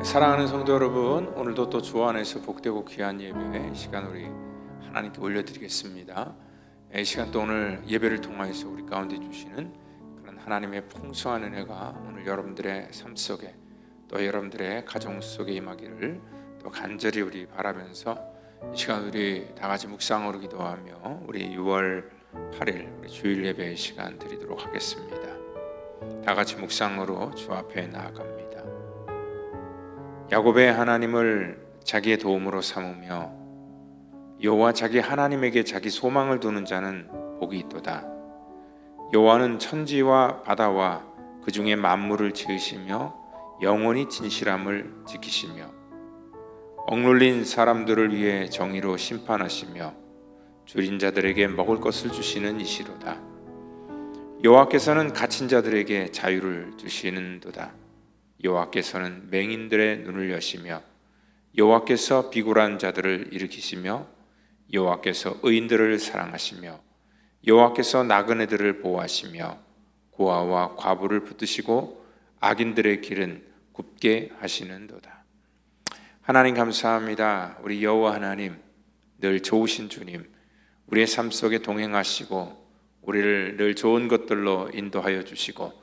사랑하는 성도 여러분, 오늘도 또 주 안에서 복되고 귀한 예배 시간 우리 하나님께 올려드리겠습니다. 이 시간 또 오늘 예배를 통하여서 우리 가운데 주시는 그런 하나님의 풍성한 은혜가 오늘 여러분들의 삶 속에 또 여러분들의 가정 속에 임하기를 또 간절히 우리 바라면서 이 시간 우리 다 같이 묵상으로 기도하며 우리 6월 8일 우리 주일 예배의 시간 드리도록 하겠습니다. 다 같이 묵상으로 주 앞에 나아갑니다. 야곱의 하나님을 자기의 도움으로 삼으며 여호와 자기 하나님에게 자기 소망을 두는 자는 복이 있도다. 여호와는 천지와 바다와 그 중에 만물을 지으시며 영원히 진실함을 지키시며 억눌린 사람들을 위해 정의로 심판하시며 줄인 자들에게 먹을 것을 주시는 이시로다. 여호와께서는 갇힌 자들에게 자유를 주시는도다. 여호와께서는 맹인들의 눈을 여시며 여호와께서 비굴한 자들을 일으키시며 여호와께서 의인들을 사랑하시며 여호와께서 나그네들을 보호하시며 고아와 과부를 붙드시고 악인들의 길은 굽게 하시는도다. 하나님 감사합니다. 우리 여호와 하나님, 늘 좋으신 주님, 우리의 삶 속에 동행하시고 우리를 늘 좋은 것들로 인도하여 주시고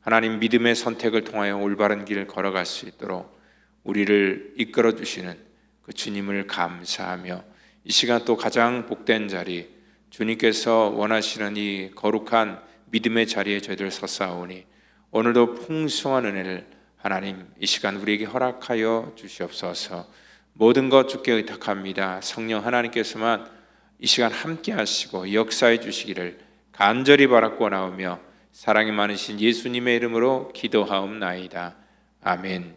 하나님 믿음의 선택을 통하여 올바른 길을 걸어갈 수 있도록 우리를 이끌어 주시는 그 주님을 감사하며 이 시간 또 가장 복된 자리, 주님께서 원하시는 이 거룩한 믿음의 자리에 저희들 섰사오니 오늘도 풍성한 은혜를 하나님 이 시간 우리에게 허락하여 주시옵소서. 모든 것 주께 의탁합니다. 성령 하나님께서만 이 시간 함께 하시고 역사해 주시기를 간절히 바라고 나오며 사랑이 많으신 예수님의 이름으로 기도하옵나이다. 아멘.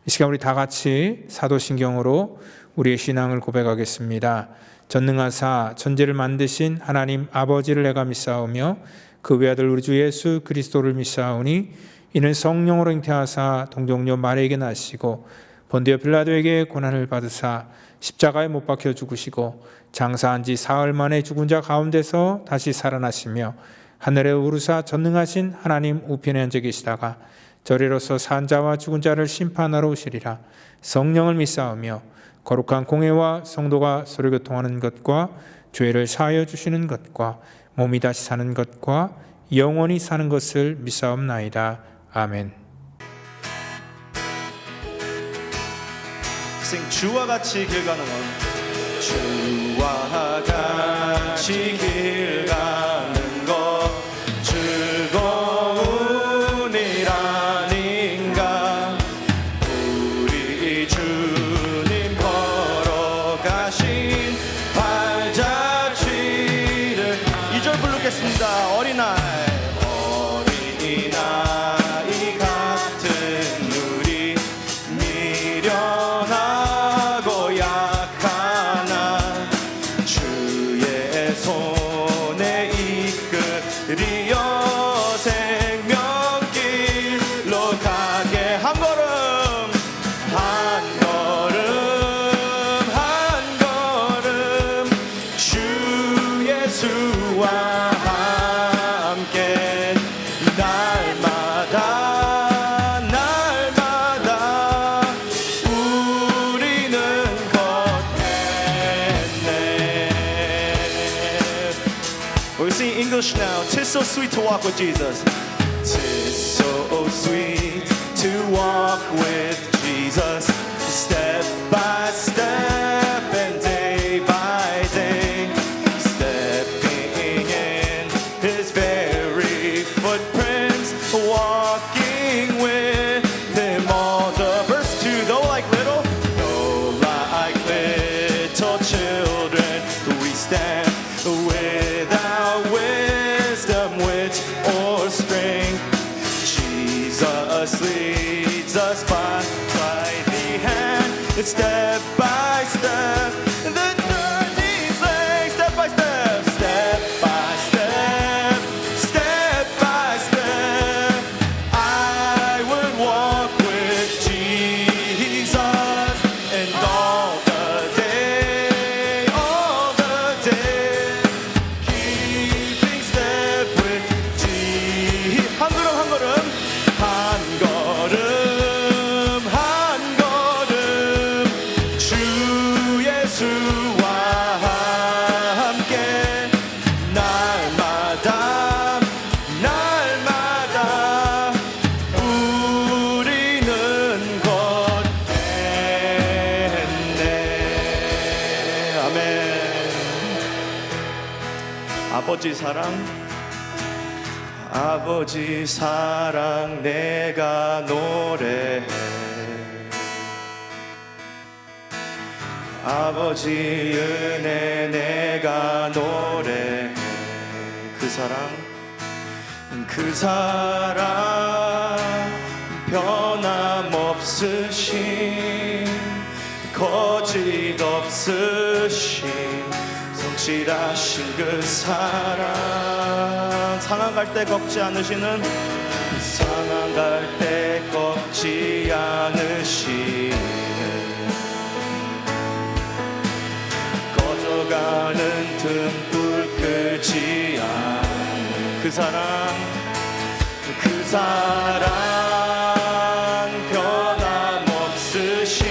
이 시간 우리 다 같이 사도신경으로 우리의 신앙을 고백하겠습니다. 전능하사 천지를 만드신 하나님 아버지를 내가 믿사오며 그 외아들 우리 주 예수 그리스도를 믿사오니 이는 성령으로 잉태하사 동정녀 마리아에게 나시고 본디오 빌라도에게 고난을 받으사 십자가에 못 박혀 죽으시고 장사한 지 사흘 만에 죽은 자 가운데서 다시 살아나시며 하늘에 오르사 전능하신 하나님 우편에 앉아 계시다가 저리로서 산 자와 죽은 자를 심판하러 오시리라. 성령을 믿사오며 거룩한 공회와 성도가 서로 교통하는 것과 죄를 사하여 주시는 것과 몸이 다시 사는 것과 영원히 사는 것을 믿사옵나이다. 아멘. 주와 같이 길 가는 건 주와 같이 길 가는 것 즐거운 일 아닌가. 우리 주님 걸어가신 발자취를 2절 부르겠습니다. 어린아이 같은 우리 미련하고 약하나 주의 손에 이끌이어 생명길로 가게 한 걸음 한 걸음 주 예수와 함께 날마다 우리는 걷겠네. We'll sing English now. 'Tis so sweet to walk with Jesus. 'Tis so sweet to walk with Jesus. Step by step and day by day, stepping in His very footprints, walking with Him all the verse 2. Though like little children, we stand without wisdom, wit, or strength. Jesus leads us by the hand, and step by step, the journey's length, step by step, step by step, step by step. I would walk with Jesus, and all the day, keeping step with Jesus. 한 걸음 한 걸음, 한 걸음 한 걸음, 주 예수와 함께 날마다 날마다 우리는 걷겠네. 아멘. 아버지 사랑, 아버지 사랑 내가 노래해. 아버지 은혜 내가 노래해. 그 사랑 변함없으신, 거짓 없으신, 성실하신 그 사랑. 상한 갈 때 꺾지 않으시는, 상한 갈 때 꺾지 않으시는, 꺼져가는 등불 끄지 않는 그 사랑 변함없으신,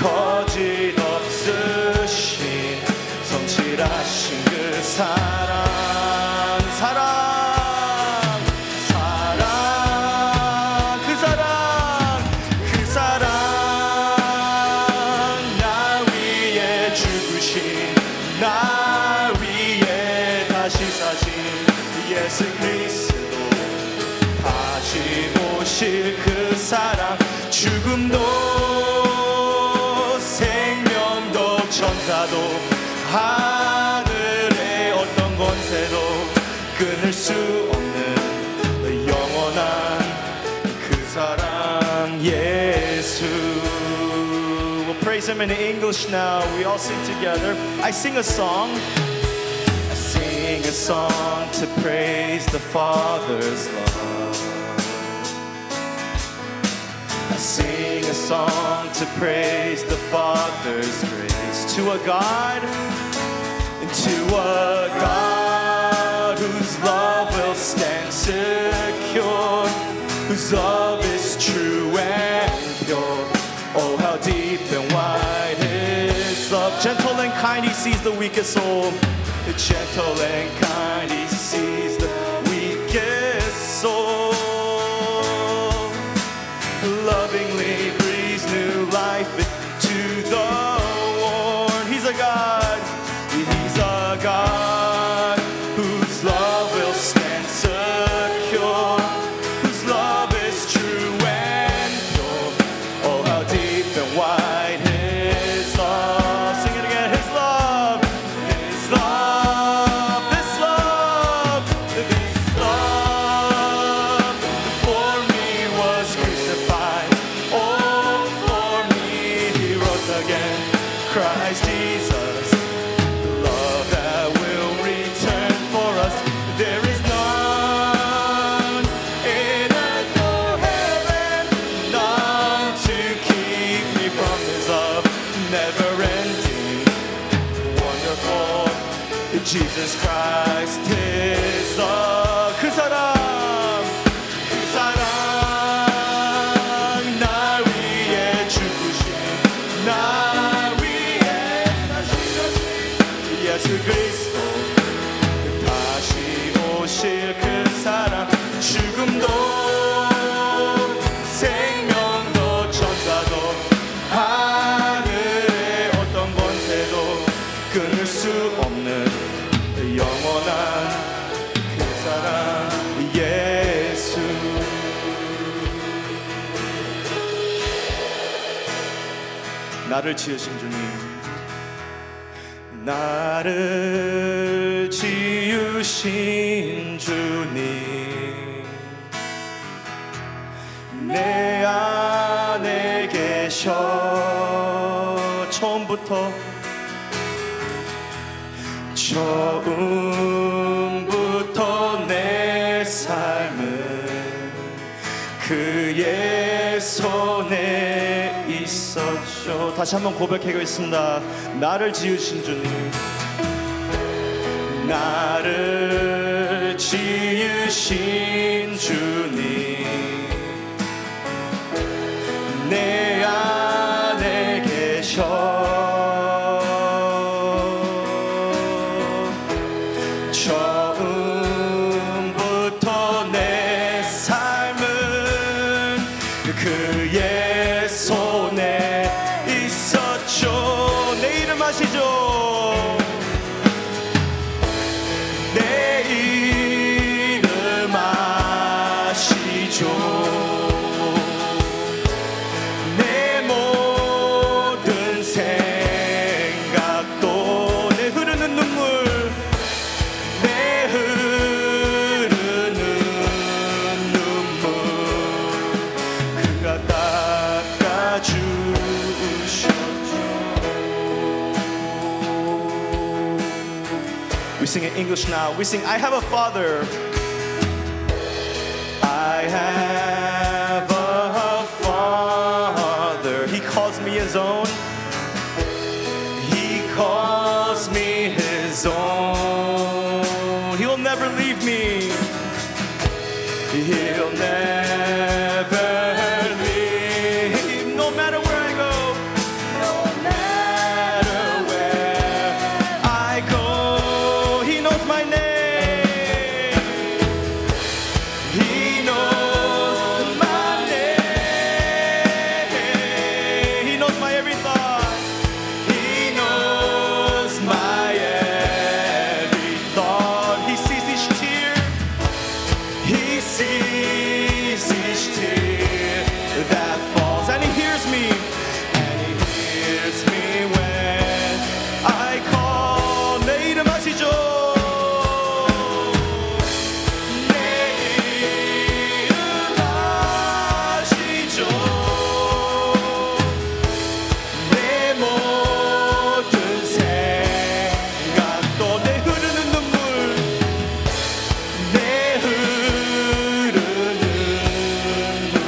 거짓 없으신, 성실하신 그 사랑. 그 사랑 나 위에 죽으신, 나 위에 다시 사신 예수 그리스도, 다시 오실 그 사랑. 죽음도 생명도 천사도 하늘의 어떤 권세도 끊을 수 없는 영원한 그 사랑 예수. We'll praise him in English now. We all sing together. I sing a song. I sing a song to praise the Father's love. I sing a song to praise the Father's grace. To a God whose love will stand secure, whose love is true and pure. Oh, how deep and wide his love. Gentle and kind, he sees the weakest soul. Gentle and kind, he sees the weakest soul. Lovingly breathes new life into the worn. He's a God whose love will stand secure, whose love is true and pure. Oh, how deep and wide his love. Sing it again. His love, his love, this love, this love for me was crucified. Oh, for me he rose again. Christ Jesus, love that will return for us. There is none in earth or heaven, none to keep me from his love. Never ending, wonderful, Jesus Christ, his love. 그 사랑 나 위에 죽으신, 나 위에 다시 오신 예수 그리스도, 다시 오실 그 사랑. 죽음도 생명도 천사도 하늘의 어떤 권세도 끊을 수 없는 영원한 그 사랑 예수. 나를 지으신 주님, 나를 지으신 주님, 내 안에 계셔. 처음부터 내 삶은 그의 손에 있었죠. 다시 한번 고백하겠습니다. 나를 지으신 주님, 나를 지으신 주님, 내 안에 계셔. 처음부터 내 삶은 그의 손에 있었죠. 내 이름 아시죠? 내 이름 아시죠? 내 모든 생각도, 내 흐르는 눈물, 내 흐르는 눈물 그가 닦아주셨죠. We sing in English now. We sing, I have a father. I have a father. He calls me his own. He calls me his own. He'll never leave me. He'll never leave. No matter where I go. No matter where I go. He knows my name. He knows my name. He knows my every thought. He knows my every thought. He sees each tear. He sees each tear that falls. And he hears me. And he hears me when I call. 내 이름 아시죠? 내 이름 아시죠? 내 모든 생각도, 내 흐르는 눈물, 내 흐르는 눈물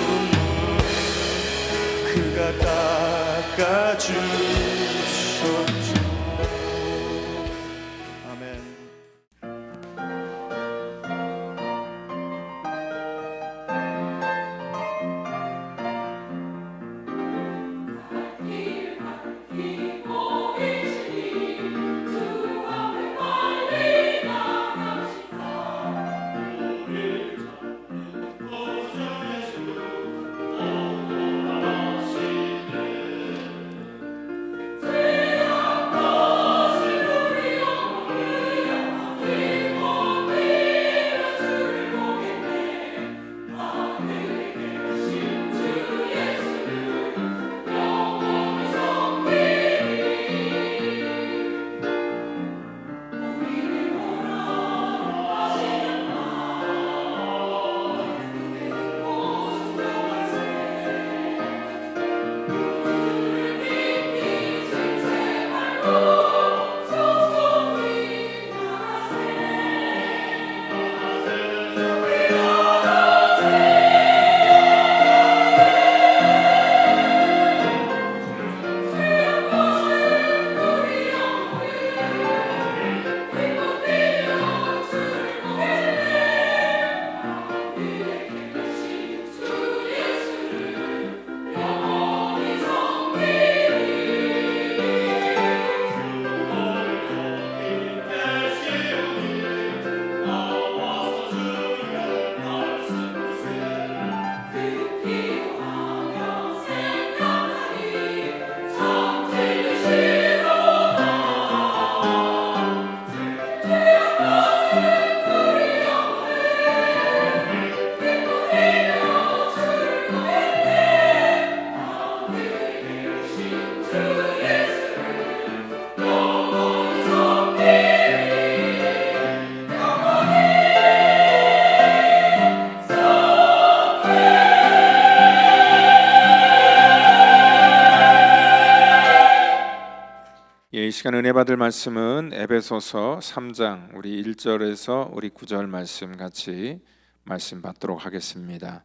시간 은혜 받을 말씀은 에베소서 3장 우리 1절에서 우리 9절 말씀 같이 말씀 받도록 하겠습니다.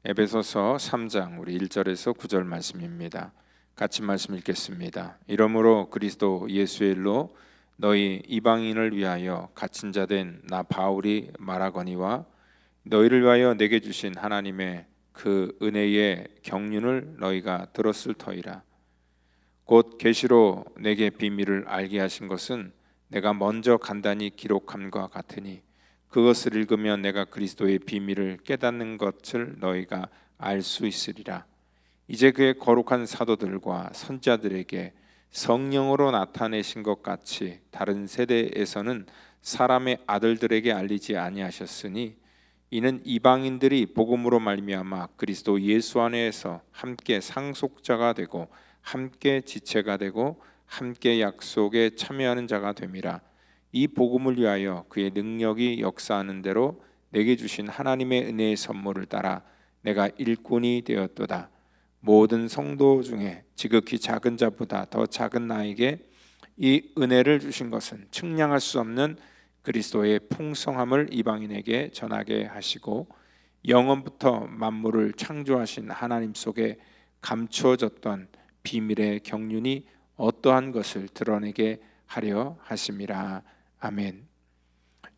에베소서 3장 우리 1절에서 9절 말씀입니다. 같이 말씀 읽겠습니다. 이러므로 그리스도 예수의 일로 너희 이방인을 위하여 갇힌 자 된 나 바울이 말하거니와 너희를 위하여 내게 주신 하나님의 그 은혜의 경륜을 너희가 들었을 터이라. 곧 계시로 내게 비밀을 알게 하신 것은 내가 먼저 간단히 기록함과 같으니 그것을 읽으면 내가 그리스도의 비밀을 깨닫는 것을 너희가 알 수 있으리라. 이제 그의 거룩한 사도들과 선지자들에게 성령으로 나타내신 것 같이 다른 세대에서는 사람의 아들들에게 알리지 아니하셨으니 이는 이방인들이 복음으로 말미암아 그리스도 예수 안에서 함께 상속자가 되고 함께 지체가 되고 함께 약속에 참여하는 자가 됨이라. 이 복음을 위하여 그의 능력이 역사하는 대로 내게 주신 하나님의 은혜의 선물을 따라 내가 일꾼이 되었도다. 모든 성도 중에 지극히 작은 자보다 더 작은 나에게 이 은혜를 주신 것은 측량할 수 없는 그리스도의 풍성함을 이방인에게 전하게 하시고 영원부터 만물을 창조하신 하나님 속에 감추어졌던 비밀의 경륜이 어떠한 것을 드러내게 하려 하심이라. 아멘.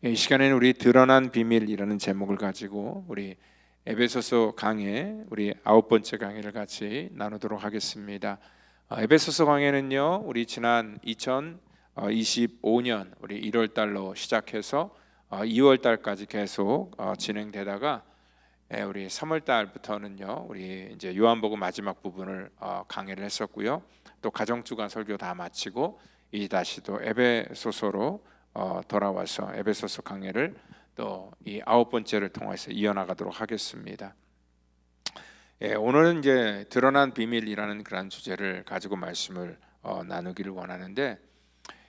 이 시간에는 우리 드러난 비밀이라는 제목을 가지고 우리 에베소서 강해 우리 9번째 강해를 같이 나누도록 하겠습니다. 에베소서 강해는요, 우리 지난 2025년 우리 1월 달로 시작해서 2월 달까지 계속 진행되다가 우리 3월 달부터는요, 우리 이제 요한복음 마지막 부분을 강해를 했었고요. 또 가정주간 설교 다 마치고 이 다시 또 에베소서로 돌아와서 에베소서 강해를 또 이 9번째를 통해서 이어나가도록 하겠습니다. 오늘은 이제 드러난 비밀이라는 그런 주제를 가지고 말씀을 나누기를 원하는데,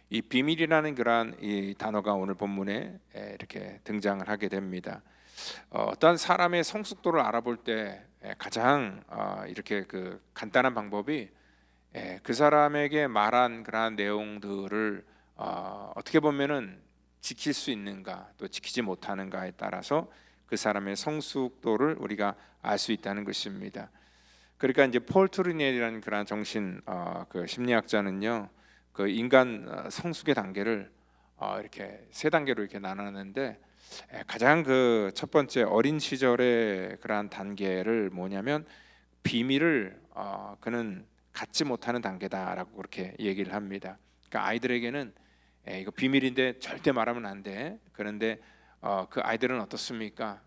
이 비밀이라는 그런 이 단어가 오늘 본문에 이렇게 등장을 하게 됩니다. 어떤 사람의 성숙도를 알아볼 때 가장 이렇게 그 간단한 방법이 그 사람에게 말한 그러한 내용들을 어떻게 보면은 지킬 수 있는가 또 지키지 못하는가에 따라서 그 사람의 성숙도를 우리가 알 수 있다는 것입니다. 그러니까 이제 폴 트루니엘이라는 그런 정신 그 심리학자는요, 그 인간 성숙의 단계를 이렇게 세 단계로 이렇게 나눴는데, 가장 그 첫 번째 어린 시절의 그러한 단계를 뭐냐면 비밀을 그는 갖지 못하는 단계다라고 그렇게 얘기를 합니다. 그러니까 아이들에게는 이거 비밀인데 절대 말하면 안 돼. 그런데 그 아이들은 어떻습니까?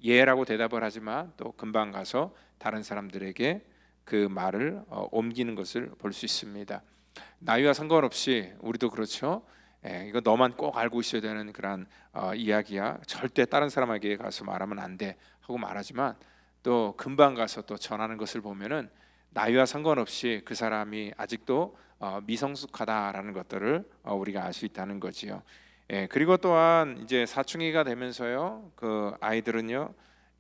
예라고 대답을 하지만 또 금방 가서 다른 사람들에게 그 말을 옮기는 것을 볼 수 있습니다. 나이와 상관없이 우리도 그렇죠. 이거 너만 꼭 알고 있어야 되는 그런 이야기야. 절대 다른 사람에게 가서 말하면 안 돼 하고 말하지만 또 금방 가서 또 전하는 것을 보면은 나이와 상관없이 그 사람이 아직도 미성숙하다라는 것들을 우리가 알 수 있다는 거지요. 그리고 또한 이제 사춘기가 되면서요, 그 아이들은요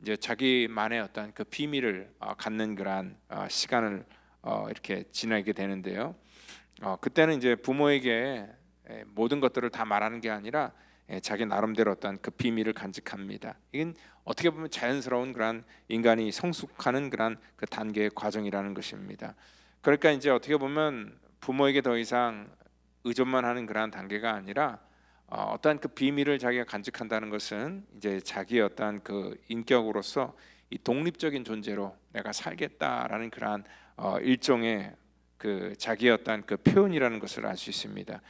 이제 자기만의 어떤 그 비밀을 갖는 그러한 시간을 이렇게 지나게 되는데요. 그때는 이제 부모에게 모든 것들을 다 말하는 게 아니라 자기 나름대로 어떤 그 비밀을 간직합니다. 이건 어떻게 보면 자연스러운 그런 인간이 성숙하는 그런 그 단계의 과정이라는 것입니다. 그러니까 이제 어떻게 보면 부모에게 더 이상 의존만 하는 그런 단계가 아니라 어떠한 그 비밀을 자기가 간직한다는 것은 이제 자기의 어떠한 그 인격으로서 이 독립적인 존재로 내가 살겠다라는 그러한 일종의 그 자기의 어떠한 그 표현이라는 것을 알 수 있습니다.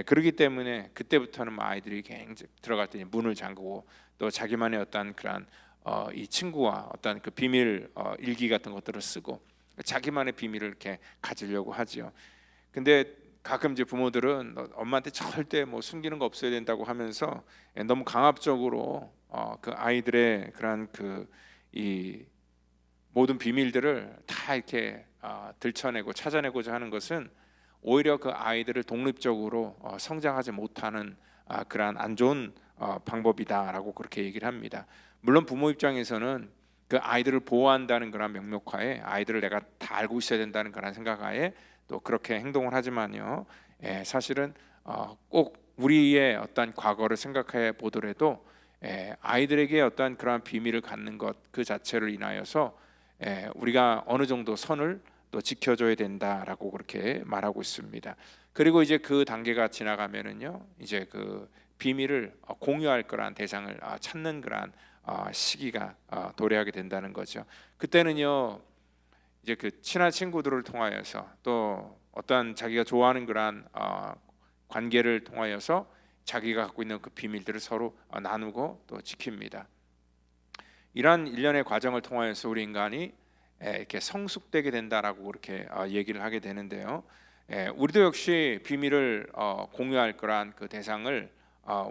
그렇기 때문에 그때부터는 아이들이 굉장히 들어갈 때 문을 잠그고 또 자기만의 어떤 그런 이 친구와 어떤 그 비밀 일기 같은 것들을 쓰고 자기만의 비밀을 이렇게 가지려고 하지요. 근데 가끔 이제 부모들은 엄마한테 절대 뭐 숨기는 거 없어야 된다고 하면서 너무 강압적으로 그 아이들의 그런 그 이 모든 비밀들을 다 이렇게 들춰내고 찾아내고자 하는 것은 오히려 그 아이들을 독립적으로 성장하지 못하는 그러한 안 좋은 방법이다라고 그렇게 얘기를 합니다. 물론 부모 입장에서는 그 아이들을 보호한다는 그런 명목하에 아이들을 내가 다 알고 있어야 된다는 그런 생각하에 또 그렇게 행동을 하지만요, 사실은 꼭 우리의 어떤 과거를 생각해 보더라도 아이들에게 어떤 그러한 비밀을 갖는 것 그 자체를 인하여서 우리가 어느 정도 선을 또 지켜줘야 된다라고 그렇게 말하고 있습니다. 그리고 이제 그 단계가 지나가면은요, 이제 그 비밀을 공유할 거란 대상을 찾는 그러한 시기가 도래하게 된다는 거죠. 그때는요, 이제 그 친한 친구들을 통하여서 또 어떤 자기가 좋아하는 그러한 관계를 통하여서 자기가 갖고 있는 그 비밀들을 서로 나누고 또 지킵니다. 이러한 일련의 과정을 통하여서 우리 인간이 이렇게 성숙되게 된다라고 그렇게 얘기를 하게 되는데요. 우리도 역시 비밀을 공유할 거란 그 대상을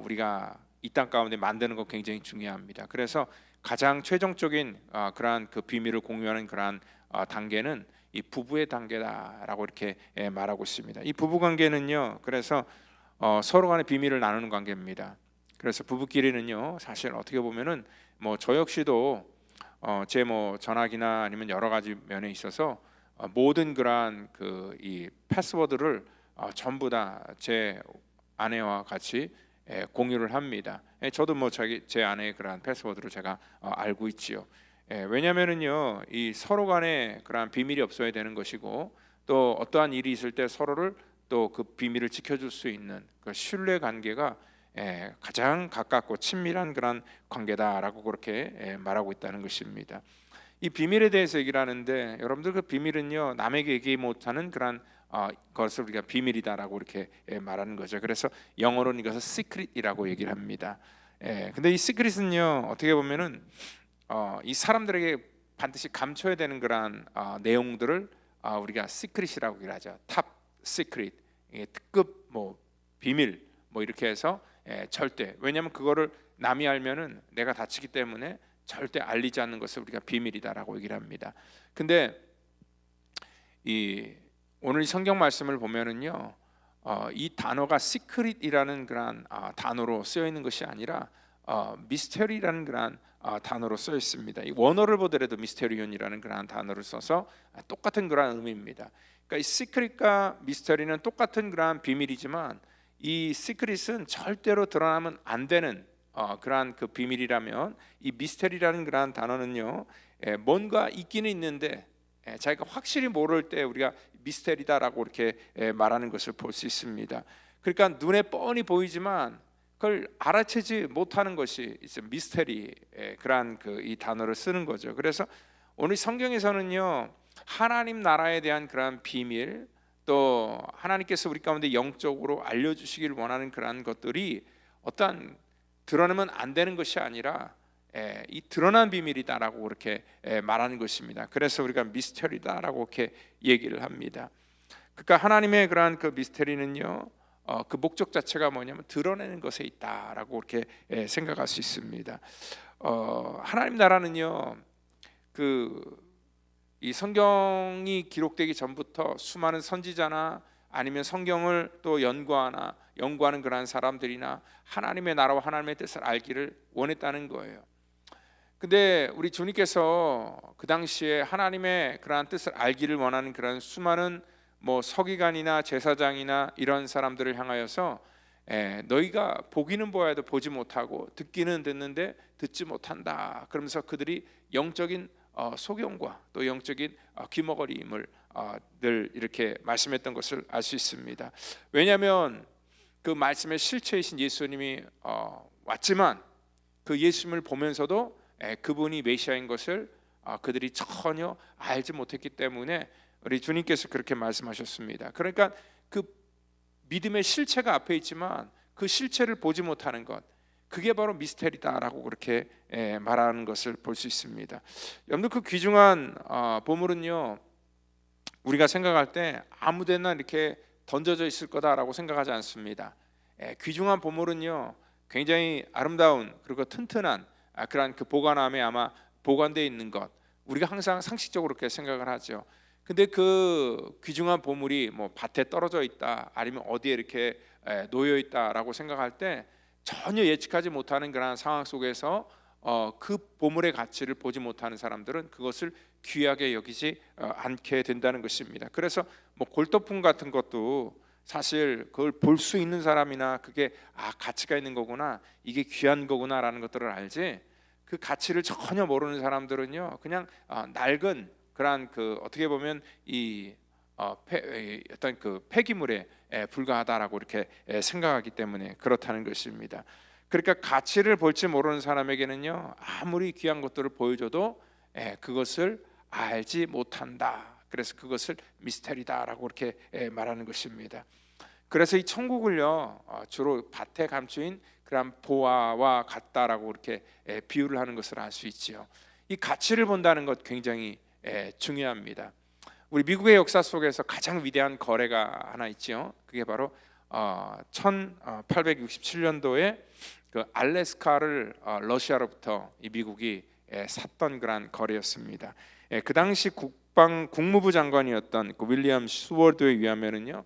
우리가 이 땅 가운데 만드는 거 굉장히 중요합니다. 그래서 가장 최종적인 그러한 그 비밀을 공유하는 그러한 단계는 이 부부의 단계다라고 이렇게 말하고 있습니다. 이 부부 관계는요, 그래서 서로 간의 비밀을 나누는 관계입니다. 그래서 부부끼리는요, 사실 어떻게 보면은 뭐 저 역시도 제 뭐 전화기나 아니면 여러 가지 면에 있어서 모든 그러한 그 이 패스워드를 전부 다 제 아내와 같이 공유를 합니다. 저도 뭐 제 아내의 그러한 패스워드를 제가 알고 있지요. 왜냐하면은요, 이 서로 간에 그러한 비밀이 없어야 되는 것이고, 또 어떠한 일이 있을 때 서로를 또 그 비밀을 지켜줄 수 있는 그 신뢰 관계가 가장 가깝고 친밀한 그런 관계다라고 그렇게 말하고 있다는 것입니다. 이 비밀에 대해서 얘기를 하는데, 여러분들 그 비밀은요, 남에게 얘기 못하는 그런 것을 우리가 비밀이다라고 이렇게 말하는 거죠. 그래서 영어로는 이것을 시크릿이라고 얘기를 합니다. 근데 이 시크릿은요, 어떻게 보면은 이 사람들에게 반드시 감춰야 되는 그런 내용들을 우리가 시크릿이라고 얘기를 하죠. 탑 시크릿, 특급 뭐 비밀 뭐 이렇게 해서 절대, 왜냐하면 그거를 남이 알면은 내가 다치기 때문에 절대 알리지 않는 것을 우리가 비밀이다라고 얘기를 합니다. 근데 이 오늘 성경 말씀을 보면은요, 이 단어가 시크릿이라는 그런 단어로 쓰여 있는 것이 아니라 미스테리라는 그런 단어로 쓰여 있습니다. 이 원어를 보더라도 미스테리온이라는 그런 단어를 써서 똑같은 그런 의미입니다. 그러니까 이 시크릿과 미스테리는 똑같은 그런 비밀이지만, 이 시크릿은 절대로 드러나면 안 되는 그러한 그 비밀이라면, 이 미스테리라는 그러한 단어는요, 뭔가 있기는 있는데 자기가 확실히 모를 때 우리가 미스테리다라고 이렇게 말하는 것을 볼 수 있습니다. 그러니까 눈에 뻔히 보이지만 그걸 알아채지 못하는 것이 미스테리, 그러한 그 이 단어를 쓰는 거죠. 그래서 오늘 성경에서는요, 하나님 나라에 대한 그러한 비밀, 또 하나님께서 우리 가운데 영적으로 알려주시기를 원하는 그러한 것들이 어떠한 드러내면 안 되는 것이 아니라 이 드러난 비밀이다라고 그렇게 말하는 것입니다. 그래서 우리가 미스터리다라고 이렇게 얘기를 합니다. 그러니까 하나님의 그러한 그 미스터리는요, 그 목적 자체가 뭐냐면 드러내는 것에 있다라고 이렇게 생각할 수 있습니다. 하나님 나라는요, 이 성경이 기록되기 전부터 수많은 선지자나 아니면 성경을 또 연구하는 그러한 사람들이나 하나님의 나라와 하나님의 뜻을 알기를 원했다는 거예요. 근데 우리 주님께서 그 당시에 하나님의 그러한 뜻을 알기를 원하는 그런 수많은 뭐 서기관이나 제사장이나 이런 사람들을 향하여서 너희가 보기는 보아도 보지 못하고 듣기는 듣는데 듣지 못한다, 그러면서 그들이 영적인 소경과 또 영적인 귀머거리임을 늘 이렇게 말씀했던 것을 알 수 있습니다. 왜냐하면 그 말씀의 실체이신 예수님이 왔지만 그 예수님을 보면서도 그분이 메시아인 것을 그들이 전혀 알지 못했기 때문에 우리 주님께서 그렇게 말씀하셨습니다. 그러니까 그 믿음의 실체가 앞에 있지만 그 실체를 보지 못하는 것, 그게 바로 미스테리다라고 그렇게 말하는 것을 볼 수 있습니다. 여러분들 그 귀중한 보물은요, 우리가 생각할 때 아무데나 이렇게 던져져 있을 거다라고 생각하지 않습니다. 귀중한 보물은요, 굉장히 아름다운 그리고 튼튼한 그런 그 보관함에 아마 보관되어 있는 것, 우리가 항상 상식적으로 그렇게 생각을 하죠. 근데 그 귀중한 보물이 뭐 밭에 떨어져 있다, 아니면 어디에 이렇게 놓여 있다라고 생각할 때 전혀 예측하지 못하는 그런 상황 속에서 그 보물의 가치를 보지 못하는 사람들은 그것을 귀하게 여기지 않게 된다는 것입니다. 그래서 뭐 골동품 같은 것도 사실 그걸 볼 수 있는 사람이나 그게 가치가 있는 거구나, 이게 귀한 거구나라는 것들을 알지, 그 가치를 전혀 모르는 사람들은요 그냥 낡은 그런 그 어떻게 보면 이 어떤 그 폐기물에 불과하다라고 이렇게 생각하기 때문에 그렇다는 것입니다. 그러니까 가치를 볼지 모르는 사람에게는요 아무리 귀한 것들을 보여줘도 그것을 알지 못한다. 그래서 그것을 미스테리다라고 이렇게 말하는 것입니다. 그래서 이 천국을요 주로 밭에 감추인 그런 보화와 같다라고 이렇게 비유를 하는 것을 알 수 있지요. 이 가치를 본다는 것 굉장히 중요합니다. 우리 미국의 역사 속에서 가장 위대한 거래가 하나 있지요. 그게 바로 1867년도에 그 알래스카를 러시아로부터 이 미국이 샀던 그런 거래였습니다. 그 당시 국무부 장관이었던 그 윌리엄 수워드에 의하면은요,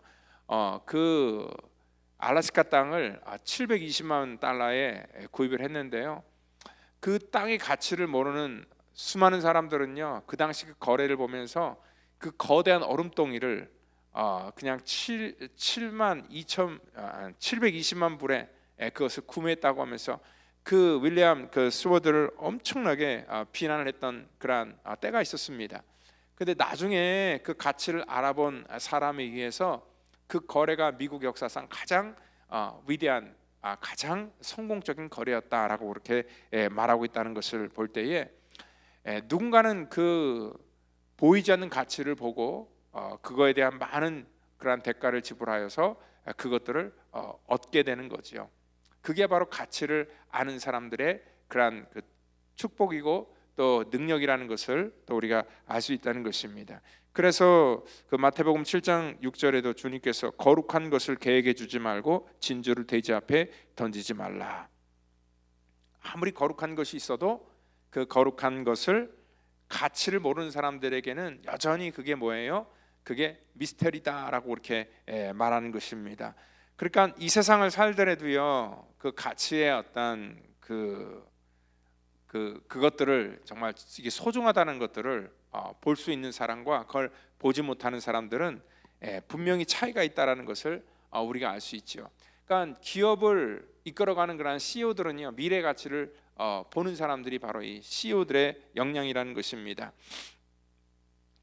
그 알래스카 땅을 720만 달러에 구입을 했는데요. 그 땅의 가치를 모르는 수많은 사람들은요, 그 당시 그 거래를 보면서 그 거대한 얼음덩이를 그냥 720만 불에 그것을 구매했다고 하면서 그 윌리엄 그 스워드를 엄청나게 비난을 했던 그러한 때가 있었습니다. 근데 나중에 그 가치를 알아본 사람에 의해서 그 거래가 미국 역사상 가장 위대한 가장 성공적인 거래였다라고 그렇게 말하고 있다는 것을 볼 때에 누군가는 그 보이지 않는 가치를 보고 그거에 대한 많은 그러한 대가를 지불하여서 그것들을 얻게 되는 거지요. 그게 바로 가치를 아는 사람들의 그러한 그 축복이고 또 능력이라는 것을 또 우리가 알 수 있다는 것입니다. 그래서 그 마태복음 7장 6절에도 주님께서 거룩한 것을 계획해 주지 말고 진주를 돼지 앞에 던지지 말라. 아무리 거룩한 것이 있어도 그 거룩한 것을 가치를 모르는 사람들에게는 여전히 그게 뭐예요? 그게 미스테리다라고 이렇게 말하는 것입니다. 그러니까 이 세상을 살더라도요 그 가치의 어떤 그것들을 정말 이게 소중하다는 것들을 볼 수 있는 사람과 그걸 보지 못하는 사람들은 분명히 차이가 있다라는 것을 우리가 알 수 있죠. 그러니까 기업을 이끌어가는 그런 CEO들은요 미래 가치를 보는 사람들이 바로 이 CEO들의 역량이라는 것입니다.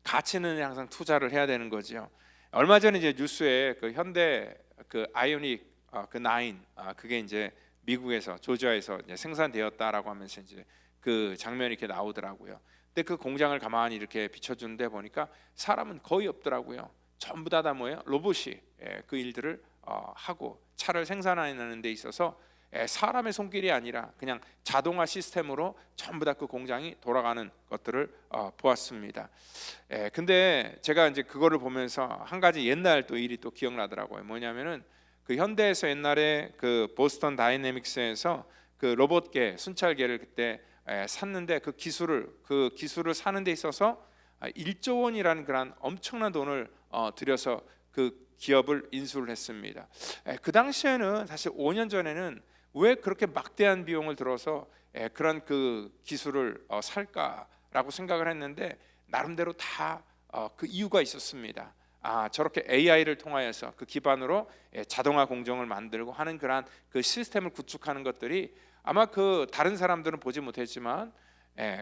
가치는 항상 투자를 해야 되는 거죠. 얼마 전에 이제 뉴스에 그 현대 그 아이오닉 그 9 그게 이제 미국에서 조지아에서 이제 생산되었다라고 하면서 이제 그 장면이 이렇게 나오더라고요. 근데 그 공장을 가만히 이렇게 비춰주는데 보니까 사람은 거의 없더라고요. 전부 다 뭐예요? 로봇이 그 일들을 하고 차를 생산하는 데 있어서 사람의 손길이 아니라 그냥 자동화 시스템으로 전부 다 그 공장이 돌아가는 것들을 보았습니다. 근데 제가 이제 그거를 보면서 한 가지 옛날 또 일이 또 기억나더라고요. 뭐냐면은 그 현대에서 옛날에 그 보스턴 다이내믹스에서 그 로봇계 순찰계를 그때 샀는데 그 기술을 사는 데 있어서 1조 원이라는 그런 엄청난 돈을 들여서 그 기업을 인수를 했습니다. 그 당시에는 사실 5년 전에는 왜 그렇게 막대한 비용을 들어서 그런 그 기술을 살까라고 생각을 했는데 나름대로 다 그 이유가 있었습니다. 저렇게 AI를 통하여서 그 기반으로 자동화 공정을 만들고 하는 그러한 그 시스템을 구축하는 것들이 아마 그 다른 사람들은 보지 못했지만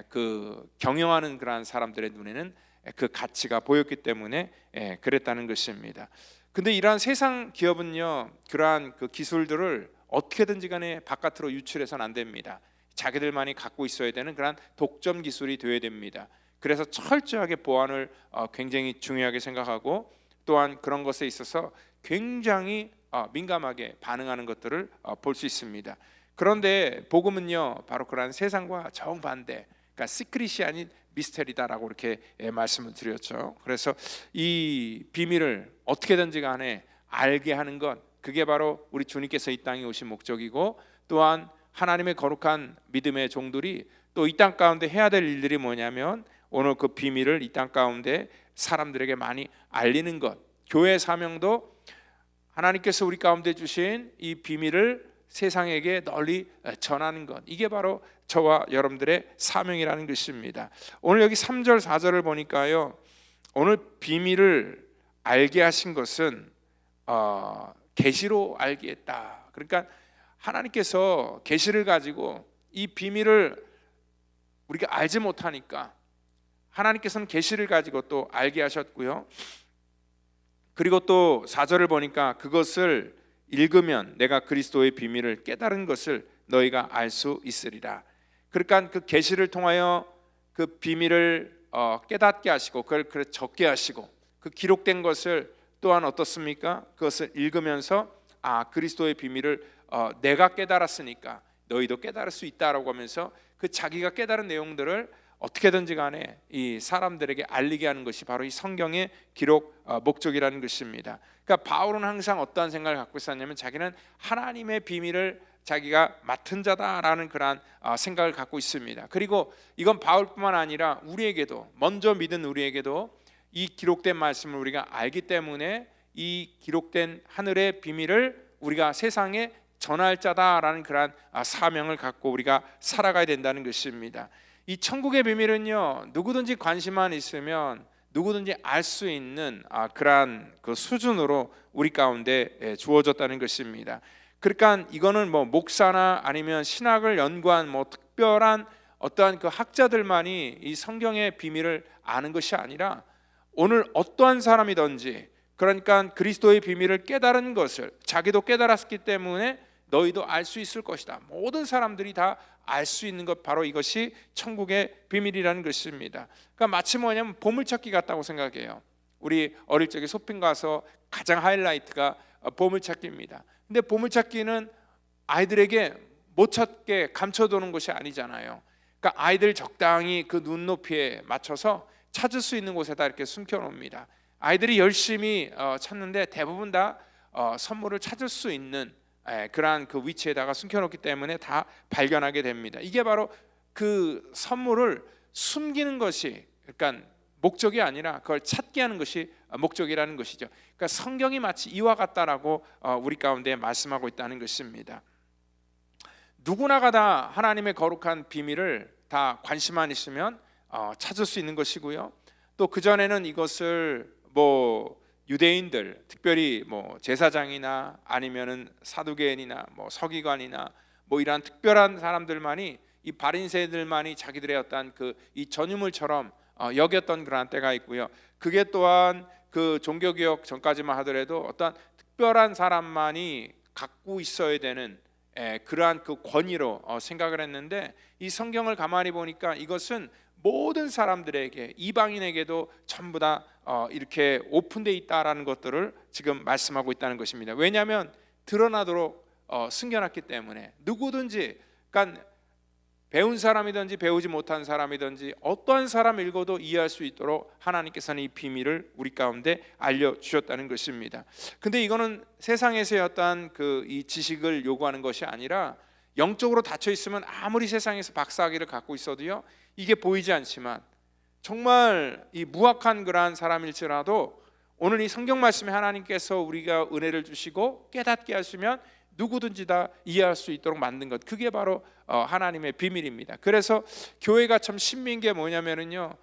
그 경영하는 그러한 사람들의 눈에는 그 가치가 보였기 때문에 그랬다는 것입니다. 근데 이러한 세상 기업은요 그러한 그 기술들을 어떻게든지 간에 바깥으로 유출해서는 안 됩니다. 자기들만이 갖고 있어야 되는 그런 독점 기술이 되어야 됩니다. 그래서 철저하게 보안을 굉장히 중요하게 생각하고 또한 그런 것에 있어서 굉장히 민감하게 반응하는 것들을 볼 수 있습니다. 그런데 복음은요 바로 그런 세상과 정반대, 그러니까 시크릿이 아닌 미스테리다라고 이렇게 말씀을 드렸죠. 그래서 이 비밀을 어떻게든지 간에 알게 하는 것, 그게 바로 우리 주님께서 이 땅에 오신 목적이고 또한 하나님의 거룩한 믿음의 종들이 또 이 땅 가운데 해야 될 일들이 뭐냐면 오늘 그 비밀을 이 땅 가운데 사람들에게 많이 알리는 것, 교회 사명도 하나님께서 우리 가운데 주신 이 비밀을 세상에게 널리 전하는 것, 이게 바로 저와 여러분들의 사명이라는 것입니다. 오늘 여기 3절 4절을 보니까요 오늘 비밀을 알게 하신 것은 계시로 알게 했다. 그러니까 하나님께서 계시를 가지고 이 비밀을 우리가 알지 못하니까 하나님께서는 계시를 가지고 또 알게 하셨고요. 그리고 또 4절을 보니까 그것을 읽으면 내가 그리스도의 비밀을 깨달은 것을 너희가 알 수 있으리라. 그러니까 그 계시를 통하여 그 비밀을 깨닫게 하시고 그걸 적게 하시고 그 기록된 것을 또한 어떻습니까? 그것을 읽으면서 그리스도의 비밀을 내가 깨달았으니까 너희도 깨달을 수 있다라고 하면서 그 자기가 깨달은 내용들을 어떻게든지 간에 이 사람들에게 알리게 하는 것이 바로 이 성경의 기록 목적이라는 것입니다. 그러니까 바울은 항상 어떠한 생각을 갖고 있었냐면 자기는 하나님의 비밀을 자기가 맡은 자다라는 그러한 생각을 갖고 있습니다. 그리고 이건 바울뿐만 아니라 우리에게도, 먼저 믿은 우리에게도 이 기록된 말씀을 우리가 알기 때문에 이 기록된 하늘의 비밀을 우리가 세상에 전할 자다라는 그러한 사명을 갖고 우리가 살아가야 된다는 것입니다. 이 천국의 비밀은요, 누구든지 관심만 있으면 누구든지 알 수 있는 그러한 그 수준으로 우리 가운데 주어졌다는 것입니다. 그러니까 이거는 뭐 목사나 아니면 신학을 연구한 뭐 특별한 어떠한 그 학자들만이 이 성경의 비밀을 아는 것이 아니라 오늘 어떠한 사람이든지, 그러니까 그리스도의 비밀을 깨달은 것을 자기도 깨달았기 때문에 너희도 알 수 있을 것이다. 모든 사람들이 다 알 수 있는 것, 바로 이것이 천국의 비밀이라는 것입니다. 그러니까 마치 뭐냐면 보물찾기 같다고 생각해요. 우리 어릴 적에 쇼핑 가서 가장 하이라이트가 보물찾기입니다. 근데 보물찾기는 아이들에게 못 찾게 감춰두는 것이 아니잖아요. 그러니까 아이들 적당히 그 눈높이에 맞춰서 찾을 수 있는 곳에다 이렇게 숨겨놓습니다. 아이들이 열심히 찾는데 대부분 다 선물을 찾을 수 있는 그러한 그 위치에다가 숨겨놓기 때문에 다 발견하게 됩니다. 이게 바로 그 선물을 숨기는 것이, 그러니까 목적이 아니라 그걸 찾게 하는 것이 목적이라는 것이죠. 그러니까 성경이 마치 이와 같다라고 우리 가운데 말씀하고 있다는 것입니다. 누구나가 다 하나님의 거룩한 비밀을 다 관심만 있으면 찾을 수 있는 것이고요. 또 그전에는 이것을 뭐 유대인들, 특별히 뭐 제사장이나 아니면은 사두개인이나 뭐 서기관이나 뭐 이러한 특별한 사람들만이, 이 바리새인들만이 자기들의 어떤 그 이 전유물처럼 여겼던 그러한 때가 있고요. 그게 또한 그 종교개혁 전까지만 하더라도 어떤 특별한 사람만이 갖고 있어야 되는 그러한 그 권위로 생각을 했는데, 이 성경을 가만히 보니까 이것은 모든 사람들에게, 이방인에게도 전부 다 이렇게 오픈되어 있다라는 것들을 지금 말씀하고 있다는 것입니다. 왜냐하면 드러나도록 숨겨놨기 때문에 누구든지, 그러니까 배운 사람이든지 배우지 못한 사람이든지 어떠한 사람 읽어도 이해할 수 있도록 하나님께서는 이 비밀을 우리 가운데 알려주셨다는 것입니다. 근데 이거는 세상에서의 어떤 그 이 지식을 요구하는 것이 아니라 영적으로 닫혀 있으면 아무리 세상에서 박사학위를 갖고 있어도요, 이게 보이지 않지만 정말 이 무학한 그러한 사람일지라도 오늘 이 성경 말씀에 하나님께서 우리가 은혜를 주시고 깨닫게 하시면 누구든지 다 이해할 수 있도록 만든 것, 그게 바로 하나님의 비밀입니다. 그래서 교회가 참 신비인 게 뭐냐면은요,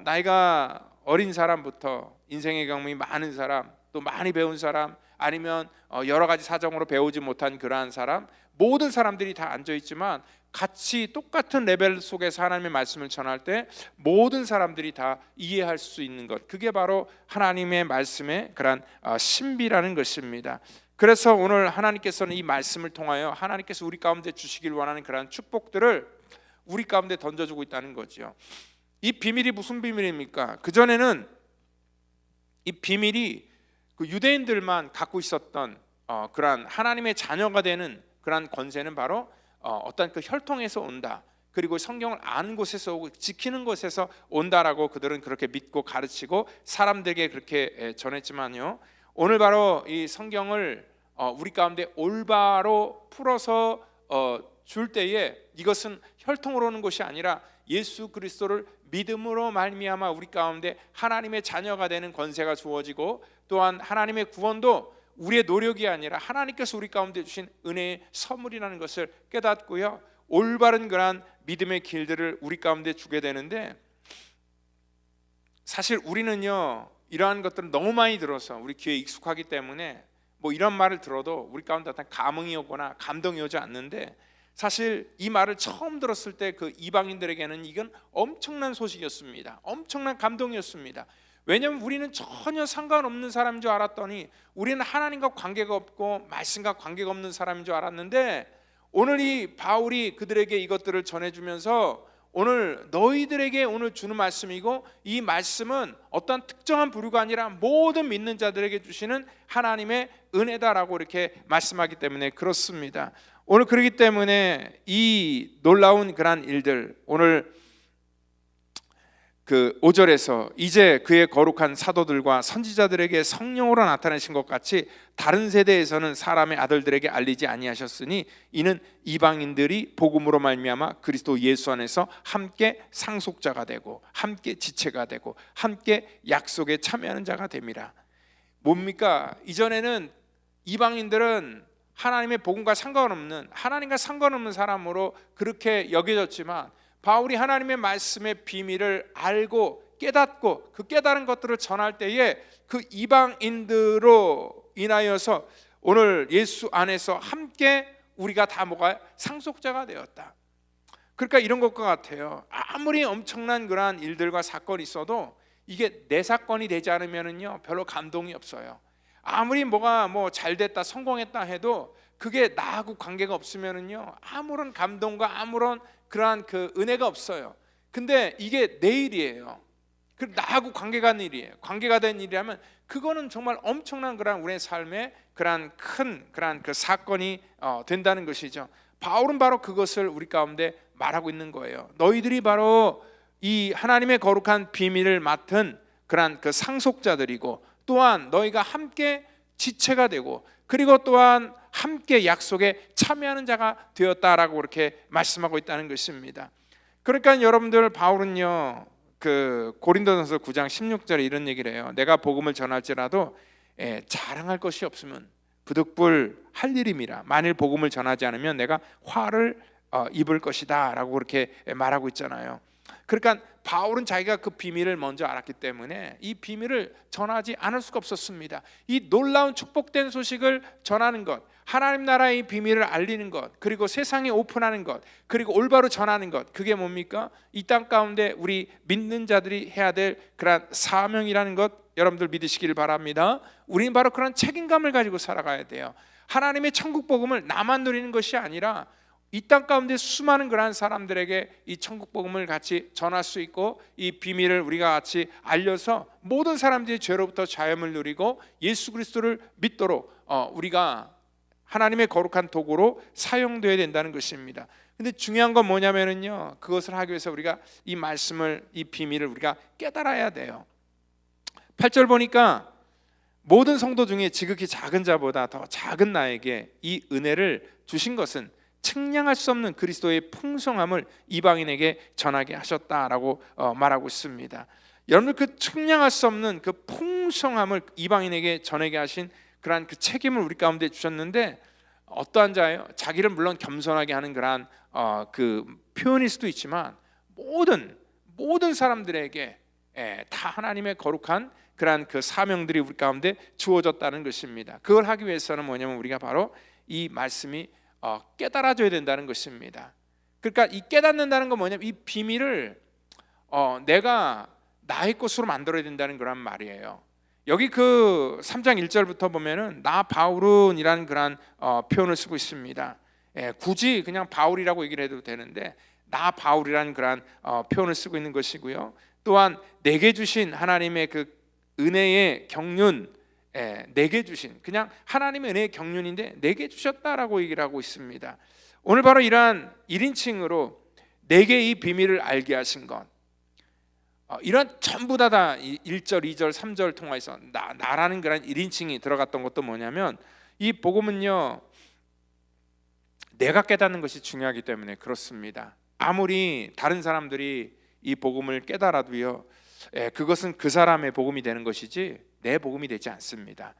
나이가 어린 사람부터 인생의 경험이 많은 사람, 또 많이 배운 사람, 아니면 여러 가지 사정으로 배우지 못한 그러한 사람, 모든 사람들이 다 앉아 있지만 같이 똑같은 레벨 속에서 하나님의 말씀을 전할 때 모든 사람들이 다 이해할 수 있는 것, 그게 바로 하나님의 말씀의 그러한 신비라는 것입니다. 그래서 오늘 하나님께서는 이 말씀을 통하여 하나님께서 우리 가운데 주시길 원하는 그러한 축복들을 우리 가운데 던져주고 있다는 거죠. 이 비밀이 무슨 비밀입니까? 그전에는 이 비밀이 그 유대인들만 갖고 있었던 그러한 하나님의 자녀가 되는 그러한 권세는 바로 어떤 그 혈통에서 온다, 그리고 성경을 아는 곳에서 오고 지키는 곳에서 온다라고 그들은 그렇게 믿고 가르치고 사람들에게 그렇게 전했지만요, 오늘 바로 이 성경을 우리 가운데 올바로 풀어서 줄 때에 이것은 혈통으로 오는 것이 아니라 예수 그리스도를 믿음으로 말미암아 우리 가운데 하나님의 자녀가 되는 권세가 주어지고, 또한 하나님의 구원도 우리의 노력이 아니라 하나님께서 우리 가운데 주신 은혜의 선물이라는 것을 깨닫고요, 올바른 그러한 믿음의 길들을 우리 가운데 주게 되는데, 사실 우리는요 이러한 것들은 너무 많이 들어서 우리 귀에 익숙하기 때문에 뭐 이런 말을 들어도 우리 가운데 어떤 감흥이 오거나 감동이 오지 않는데, 사실 이 말을 처음 들었을 때 그 이방인들에게는 이건 엄청난 소식이었습니다. 엄청난 감동이었습니다. 왜냐하면 우리는 전혀 상관없는 사람인 줄 알았더니, 우리는 하나님과 관계가 없고 말씀과 관계가 없는 사람인 줄 알았는데, 오늘 이 바울이 그들에게 이것들을 전해주면서 오늘 너희들에게 오늘 주는 말씀이고, 이 말씀은 어떤 특정한 부류가 아니라 모든 믿는 자들에게 주시는 하나님의 은혜다라고 이렇게 말씀하기 때문에 그렇습니다. 오늘 그렇기 때문에 이 놀라운 그러한 일들, 오늘 그 5절에서 이제 그의 거룩한 사도들과 선지자들에게 성령으로 나타나신 것 같이 다른 세대에서는 사람의 아들들에게 알리지 아니하셨으니 이는 이방인들이 복음으로 말미암아 그리스도 예수 안에서 함께 상속자가 되고 함께 지체가 되고 함께 약속에 참여하는 자가 됨이라. 뭡니까? 이전에는 이방인들은 하나님의 복음과 상관없는, 하나님과 상관없는 사람으로 그렇게 여겨졌지만, 바울이 하나님의 말씀의 비밀을 알고 깨닫고 그 깨달은 것들을 전할 때에 그 이방인들로 인하여서 오늘 예수 안에서 함께 우리가 다 뭐가 상속자가 되었다. 그러니까 이런 것과 같아요. 아무리 엄청난 그러한 일들과 사건이 있어도 이게 내 사건이 되지 않으면은요 별로 감동이 없어요. 아무리 뭐가 뭐 잘됐다 성공했다 해도 그게 나하고 관계가 없으면은요 아무런 감동과 아무런 그러한 그 은혜가 없어요. 근데 이게 내 일이에요. 그 나하고 관계가 된 일이에요. 관계가 된 일이라면 그거는 정말 엄청난 그러한 우리의 삶에 그러한 큰 그러한 그 사건이 된다는 것이죠. 바울은 바로 그것을 우리 가운데 말하고 있는 거예요. 너희들이 바로 이 하나님의 거룩한 비밀을 맡은 그러한 그 상속자들이고, 또한 너희가 함께 지체가 되고, 그리고 또한 함께 약속에 참여하는 자가 되었다라고 이렇게 말씀하고 있다는 것입니다. 그러니까 여러분들, 바울은요 그 고린도전서 9장 16절에 이런 얘기를 해요. 내가 복음을 전할지라도 자랑할 것이 없으면 부득불 할 일임이라. 만일 복음을 전하지 않으면 내가 화를 입을 것이다 라고 그렇게 말하고 있잖아요. 그러니까 바울은 자기가 그 비밀을 먼저 알았기 때문에 이 비밀을 전하지 않을 수가 없었습니다. 이 놀라운 축복된 소식을 전하는 것, 하나님 나라의 비밀을 알리는 것, 그리고 세상에 오픈하는 것, 그리고 올바로 전하는 것, 그게 뭡니까? 이 땅 가운데 우리 믿는 자들이 해야 될 그런 사명이라는 것, 여러분들 믿으시기를 바랍니다. 우리는 바로 그런 책임감을 가지고 살아가야 돼요. 하나님의 천국 복음을 나만 누리는 것이 아니라 이 땅 가운데 수많은 그러한 사람들에게 이 천국 복음을 같이 전할 수 있고, 이 비밀을 우리가 같이 알려서 모든 사람들이 죄로부터 자유를 누리고 예수 그리스도를 믿도록 우리가 하나님의 거룩한 도구로 사용되어야 된다는 것입니다. 근데 중요한 건 뭐냐면은요, 그것을 하기 위해서 우리가 이 말씀을, 이 비밀을 우리가 깨달아야 돼요. 8절 보니까 모든 성도 중에 지극히 작은 자보다 더 작은 나에게 이 은혜를 주신 것은 측량할 수 없는 그리스도의 풍성함을 이방인에게 전하게 하셨다라고 말하고 있습니다. 여러분들, 그 측량할 수 없는 그 풍성함을 이방인에게 전하게 하신 그러한 그 책임을 우리 가운데 주셨는데, 어떠한 자예요? 자기를 물론 겸손하게 하는 그러한 그 표현일 수도 있지만 모든 사람들에게 다 하나님의 거룩한 그러한 그 사명들이 우리 가운데 주어졌다는 것입니다. 그걸 하기 위해서는 뭐냐면 우리가 바로 이 말씀이 깨달아져야 된다는 것입니다. 그러니까 이 깨닫는다는 건 뭐냐면 이 비밀을 내가 나의 것으로 만들어야 된다는 그런 말이에요. 여기 그 3장 1절부터 보면은 나 바울은이라는 그런 표현을 쓰고 있습니다. 굳이 그냥 바울이라고 얘기를 해도 되는데 나 바울이라는 그런 표현을 쓰고 있는 것이고요. 또한 내게 주신 하나님의 그 은혜의 경륜, 내게 주신, 그냥 하나님의 은혜의 경륜인데 내게 주셨다라고 얘기를 하고 있습니다. 오늘 바로 이러한 1인칭으로 내게 이 비밀을 알게 하신 것, 이런 전부 다 1절, 2절, 3절 통해서 나라는 그런 1인칭이 들어갔던 것도 뭐냐면, 이 복음은요 내가 깨닫는 것이 중요하기 때문에 그렇습니다. 아무리 다른 사람들이 이 복음을 깨달아도요 그것은 그 사람의 복음이 되는 것이지 내 복음이 되지 않습니다.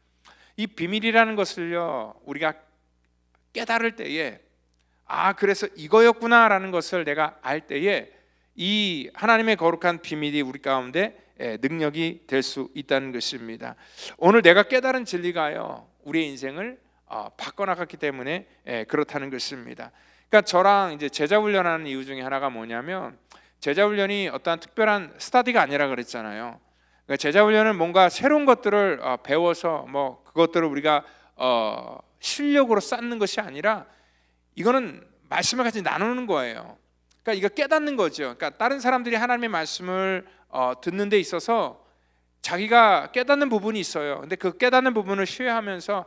이 비밀이라는 것을요 우리가 깨달을 때에 그래서 이거였구나라는 것을 내가 알 때에 이 하나님의 거룩한 비밀이 우리 가운데 능력이 될 수 있다는 것입니다. 오늘 내가 깨달은 진리가요, 우리의 인생을 바꿔나갔기 때문에 그렇다는 것입니다. 그러니까 저랑 이제 제자 훈련하는 이유 중에 하나가 뭐냐면, 제자 훈련이 어떠한 특별한 스터디가 아니라 그랬잖아요. 그러니까 제자 훈련은 뭔가 새로운 것들을 배워서 뭐 그것들을 우리가 실력으로 쌓는 것이 아니라, 이거는 말씀을 같이 나누는 거예요. 그러니까 이거 깨닫는 거죠. 그러니까 다른 사람들이 하나님의 말씀을 듣는 데 있어서 자기가 깨닫는 부분이 있어요. 근데 그 깨닫는 부분을 쉐어하면서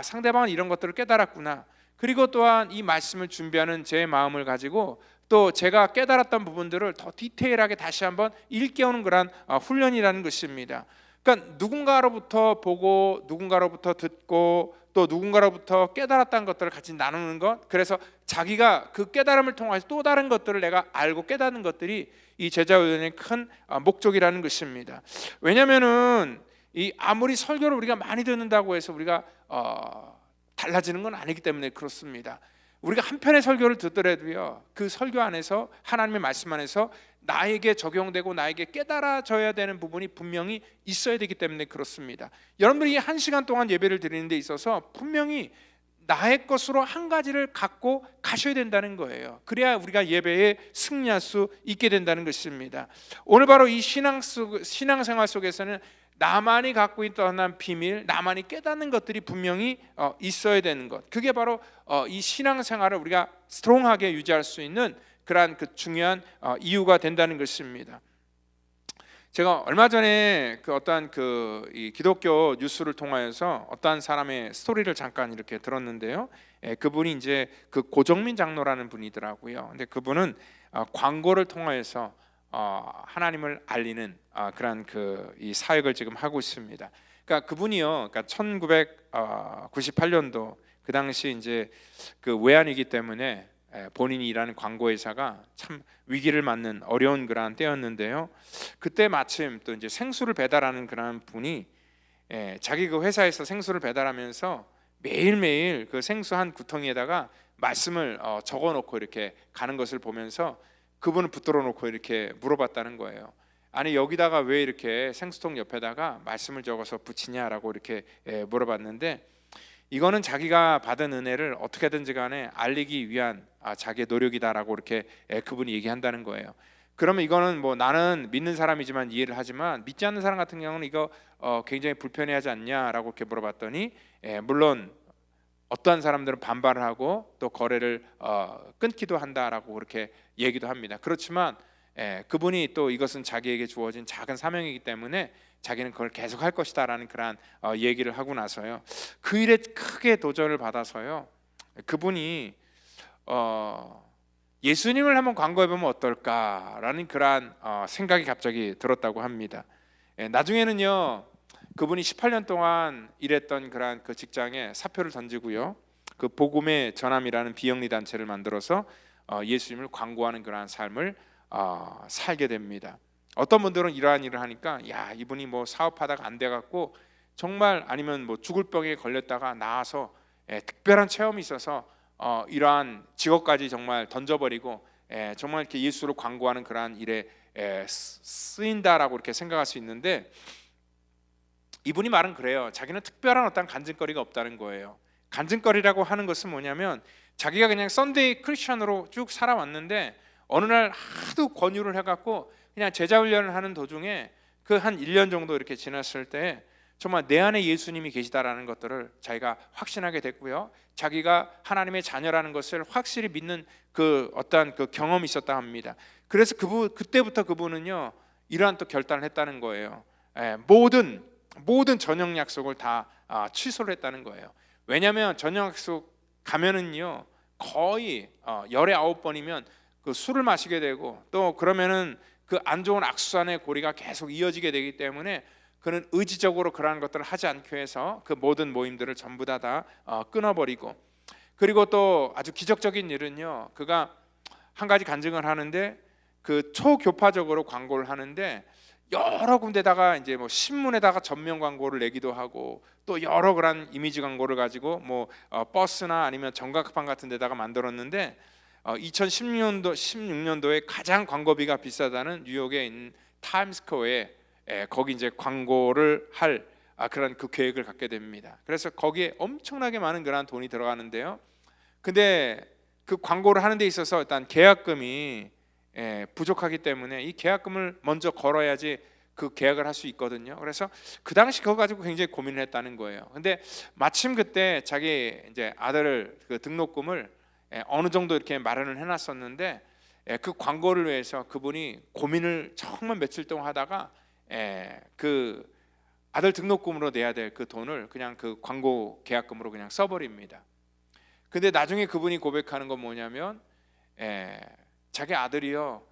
상대방은 이런 것들을 깨달았구나. 그리고 또한 이 말씀을 준비하는 제 마음을 가지고 또 제가 깨달았던 부분들을 더 디테일하게 다시 한번 일깨우는 그런 훈련이라는 것입니다. 그러니까 누군가로부터 보고 누군가로부터 듣고 또 누군가로부터 깨달았다는 것들을 같이 나누는 것, 그래서 자기가 그 깨달음을 통해서 또 다른 것들을 내가 알고 깨닫는 것들이 이 제자훈련의 큰 목적이라는 것입니다. 왜냐하면은 이 아무리 설교를 우리가 많이 듣는다고 해서 우리가 달라지는 건 아니기 때문에 그렇습니다. 우리가 한 편의 설교를 듣더라도요, 그 설교 안에서 하나님의 말씀 안에서 나에게 적용되고 나에게 깨달아져야 되는 부분이 분명히 있어야 되기 때문에 그렇습니다. 여러분들이 한 시간 동안 예배를 드리는 데 있어서 분명히 나의 것으로 한 가지를 갖고 가셔야 된다는 거예요. 그래야 우리가 예배에 승리할 수 있게 된다는 것입니다. 오늘 바로 이 신앙생활 속에서는 나만이 갖고 있던 비밀, 나만이 깨닫는 것들이 분명히 있어야 되는 것, 그게 바로 이 신앙생활을 우리가 스트롱하게 유지할 수 있는 그러한 그 중요한 이유가 된다는 것입니다. 제가 얼마 전에 그 어떠한 이 기독교 뉴스를 통하여서 어떠한 사람의 스토리를 잠깐 이렇게 들었는데요. 그분이 이제 그 고정민 장로라는 분이더라고요. 근데 그분은 광고를 통하여서 하나님을 알리는 그런 이 사역을 지금 하고 있습니다. 그러니까 그분이요, 그러니까 1998년도 그 당시 이제 그 외환위기 때문에 본인이 일하는 광고회사가 참 위기를 맞는 어려운 그러한 때였는데요. 그때 마침 또 이제 생수를 배달하는 그런 분이 자기 그 회사에서 생수를 배달하면서 매일매일 그 생수 한 구덩이에다가 말씀을 적어놓고 이렇게 가는 것을 보면서 그분을 붙들어 놓고 이렇게 물어봤다는 거예요. 아니, 여기다가 왜 이렇게 생수통 옆에다가 말씀을 적어서 붙이냐라고 이렇게 물어봤는데, 이거는 자기가 받은 은혜를 어떻게든지 간에 알리기 위한 자기의 노력이다라고 이렇게 그분이 얘기한다는 거예요. 그러면 이거는 뭐 나는 믿는 사람이지만 이해를 하지만 믿지 않는 사람 같은 경우는 이거 굉장히 불편해하지 않냐라고 이렇게 물어봤더니, 물론 어떠한 사람들은 반발을 하고 또 거래를 끊기도 한다라고 그렇게 얘기도 합니다. 그렇지만 그분이 또 이것은 자기에게 주어진 작은 사명이기 때문에 자기는 그걸 계속 할 것이다라는 그런 얘기를 하고 나서요, 그 일에 크게 도전을 받아서요, 그분이 예수님을 한번 광고해보면 어떨까라는 그런 생각이 갑자기 들었다고 합니다. 나중에는요, 그분이 18년 동안 일했던 그런 그 직장에 사표를 던지고요, 그 복음의 전함이라는 비영리 단체를 만들어서 예수님을 광고하는 그러한 삶을 살게 됩니다. 어떤 분들은 이러한 일을 하니까 이분이 뭐 사업하다가 안 돼갖고 정말, 아니면 뭐 죽을 병에 걸렸다가 나와서 특별한 체험이 있어서 이러한 직업까지 정말 던져버리고 정말 이렇게 예수를 광고하는 그러한 일에 쓰인다라고 이렇게 생각할 수 있는데, 이분이 말은 그래요. 자기는 특별한 어떤 간증거리가 없다는 거예요. 간증거리라고 하는 것은 뭐냐면, 자기가 그냥 썬데이 크리스천으로 쭉 살아왔는데 어느 날 하도 권유를 해갖고 그냥 제자 훈련을 하는 도중에 그 한 1년 정도 이렇게 지났을 때 정말 내 안에 예수님이 계시다라는 것들을 자기가 확신하게 됐고요, 자기가 하나님의 자녀라는 것을 확실히 믿는 그 어떠한 그 경험이 있었다 합니다. 그래서 그때부터 그분은요, 이러한 또 결단을 했다는 거예요. 모든 저녁 약속을 다 취소를 했다는 거예요. 왜냐하면 저녁 약속 가면은요, 거의 열에 9번이면 그 술을 마시게 되고, 또 그러면은 그 안 좋은 악순환의 고리가 계속 이어지게 되기 때문에 그는 의지적으로 그러한 것들을 하지 않기 위해서 그 모든 모임들을 전부 다 끊어버리고, 그리고 또 아주 기적적인 일은요, 그가 한 가지 간증을 하는데, 그 초교파적으로 광고를 하는데 여러 군데다가 이제 뭐 신문에다가 전면 광고를 내기도 하고, 또 여러 그런 이미지 광고를 가지고 뭐 버스나 아니면 전광판 같은 데다가 만들었는데, 2016년도에 가장 광고비가 비싸다는 뉴욕에 있는 타임스퀘어에 거기 이제 광고를 할 그런 그 계획을 갖게 됩니다. 그래서 거기에 엄청나게 많은 그런 돈이 들어가는데요. 근데 그 광고를 하는 데 있어서 일단 계약금이 부족하기 때문에 이 계약금을 먼저 걸어야지 그 계약을 할 수 있거든요. 그래서 그 당시 그거 가지고 굉장히 고민을 했다는 거예요. 근데 마침 그때 자기 이제 아들 그 등록금을 어느 정도 이렇게 마련을 해놨었는데 그 광고를 위해서 그분이 고민을 정말 며칠 동안 하다가 그 아들 등록금으로 내야 될 그 돈을 그냥 그 광고 계약금으로 그냥 써버립니다. 근데 나중에 그분이 고백하는 건 뭐냐면 자기 아들이요,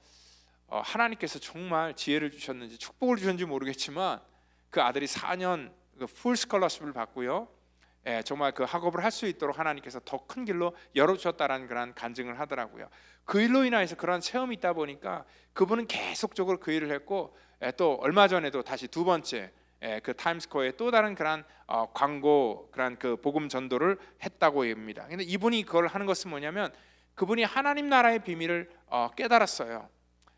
하나님께서 정말 지혜를 주셨는지 축복을 주셨는지 모르겠지만 그 아들이 4년 풀 스콜러십을 받고요, 정말 그 학업을 할 수 있도록 하나님께서 더 큰 길로 열어주셨다라는 그런 간증을 하더라고요. 그 일로 인해서 그런 체험이 있다 보니까 그분은 계속적으로 그 일을 했고, 또 얼마 전에도 다시 두 번째 그 타임스퀘어에 또 다른 그런 광고 그런 그 복음 전도를 했다고 합니다. 근데 이분이 그걸 하는 것은 뭐냐면 그분이 하나님 나라의 비밀을 깨달았어요.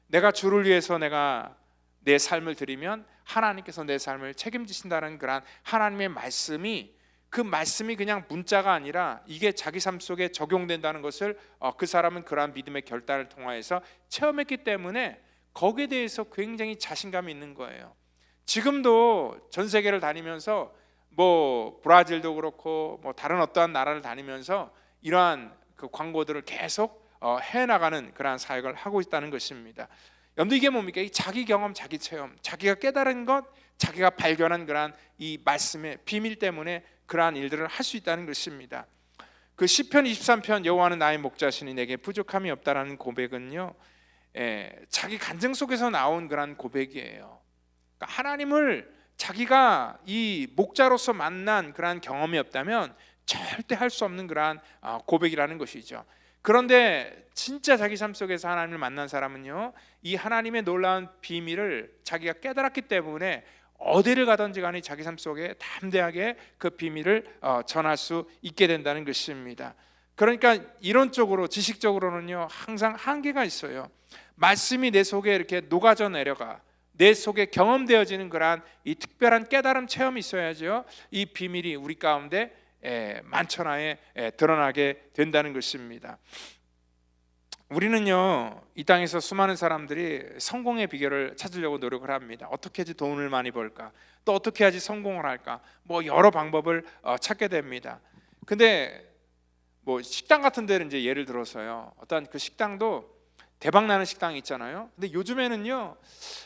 내가 주를 위해서 내가 내 삶을 드리면 하나님께서 내 삶을 책임지신다는 그런 하나님의 말씀이, 그 말씀이 그냥 문자가 아니라 이게 자기 삶 속에 적용된다는 것을 그 사람은 그러한 믿음의 결단을 통하여서 체험했기 때문에 거기에 대해서 굉장히 자신감이 있는 거예요. 지금도 전 세계를 다니면서 뭐 브라질도 그렇고 뭐 다른 어떠한 나라를 다니면서 이러한 그 광고들을 계속 해나가는 그러한 사역을 하고 있다는 것입니다. 여러분들 이게 뭡니까? 이 자기 경험, 자기 체험, 자기가 깨달은 것, 자기가 발견한 그러한 이 말씀의 비밀 때문에 그러한 일들을 할 수 있다는 것입니다. 그 시편 23편 여호와는 나의 목자시니 내게 부족함이 없다라는 고백은요, 자기 간증 속에서 나온 그러한 고백이에요. 그러니까 하나님을 자기가 이 목자로서 만난 그러한 경험이 없다면 절대 할 수 없는 그러한 고백이라는 것이죠. 그런데 진짜 자기 삶 속에서 하나님을 만난 사람은요, 이 하나님의 놀라운 비밀을 자기가 깨달았기 때문에 어디를 가든지 간에 자기 삶 속에 담대하게 그 비밀을 전할 수 있게 된다는 것입니다. 그러니까 이론적으로 지식적으로는요 항상 한계가 있어요. 말씀이 내 속에 이렇게 녹아져 내려가 내 속에 경험되어지는 그러한 이 특별한 깨달음 체험이 있어야죠, 이 비밀이 우리 가운데 만천하에 드러나게 된다는 것입니다. 우리는요 이 땅에서 수많은 사람들이 성공의 비결을 찾으려고 노력을 합니다. 어떻게 해야지 돈을 많이 벌까, 또 어떻게 해야지 성공을 할까, 뭐 여러 방법을 찾게 됩니다. 근데 뭐 식당 같은 데는 이제 예를 들어서요, 어떤 그 식당도 대박 나는 식당이 있잖아요. 근데 요즘에는요,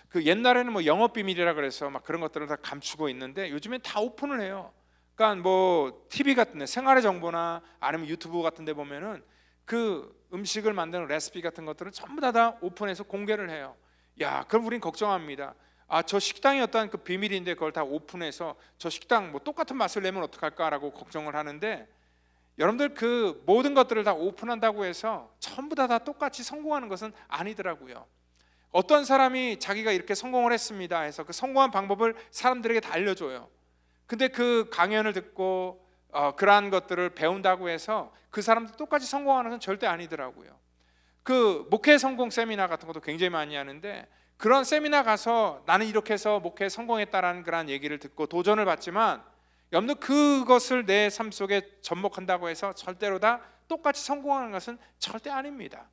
그 옛날에는 뭐 영업 비밀이라 그래서 막 그런 것들을 다 감추고 있는데 요즘엔 다 오픈을 해요. 그러니까 뭐 TV 같은 데, 생활의 정보나 아니면 유튜브 같은 데 보면은 그 음식을 만드는 레시피 같은 것들을 전부 다 오픈해서 공개를 해요. 야, 그럼 우린 걱정합니다. 저 식당이 어떤 그 비밀인데 그걸 다 오픈해서 저 식당 뭐 똑같은 맛을 내면 어떡할까라고 걱정을 하는데, 여러분들 그 모든 것들을 다 오픈한다고 해서 전부 다 똑같이 성공하는 것은 아니더라고요. 어떤 사람이 자기가 이렇게 성공을 했습니다 해서 그 성공한 방법을 사람들에게 다 알려줘요. 근데 그 강연을 듣고 그러한 것들을 배운다고 해서 그 사람도 똑같이 성공하는 건 절대 아니더라고요. 그 목회 성공 세미나 같은 것도 굉장히 많이 하는데, 그런 세미나 가서 나는 이렇게 해서 목회에 성공했다라는 그런 얘기를 듣고 도전을 받지만, 여러분들 그것을 내 삶 속에 접목한다고 해서 절대로 다 똑같이 성공하는 것은 절대 아닙니다.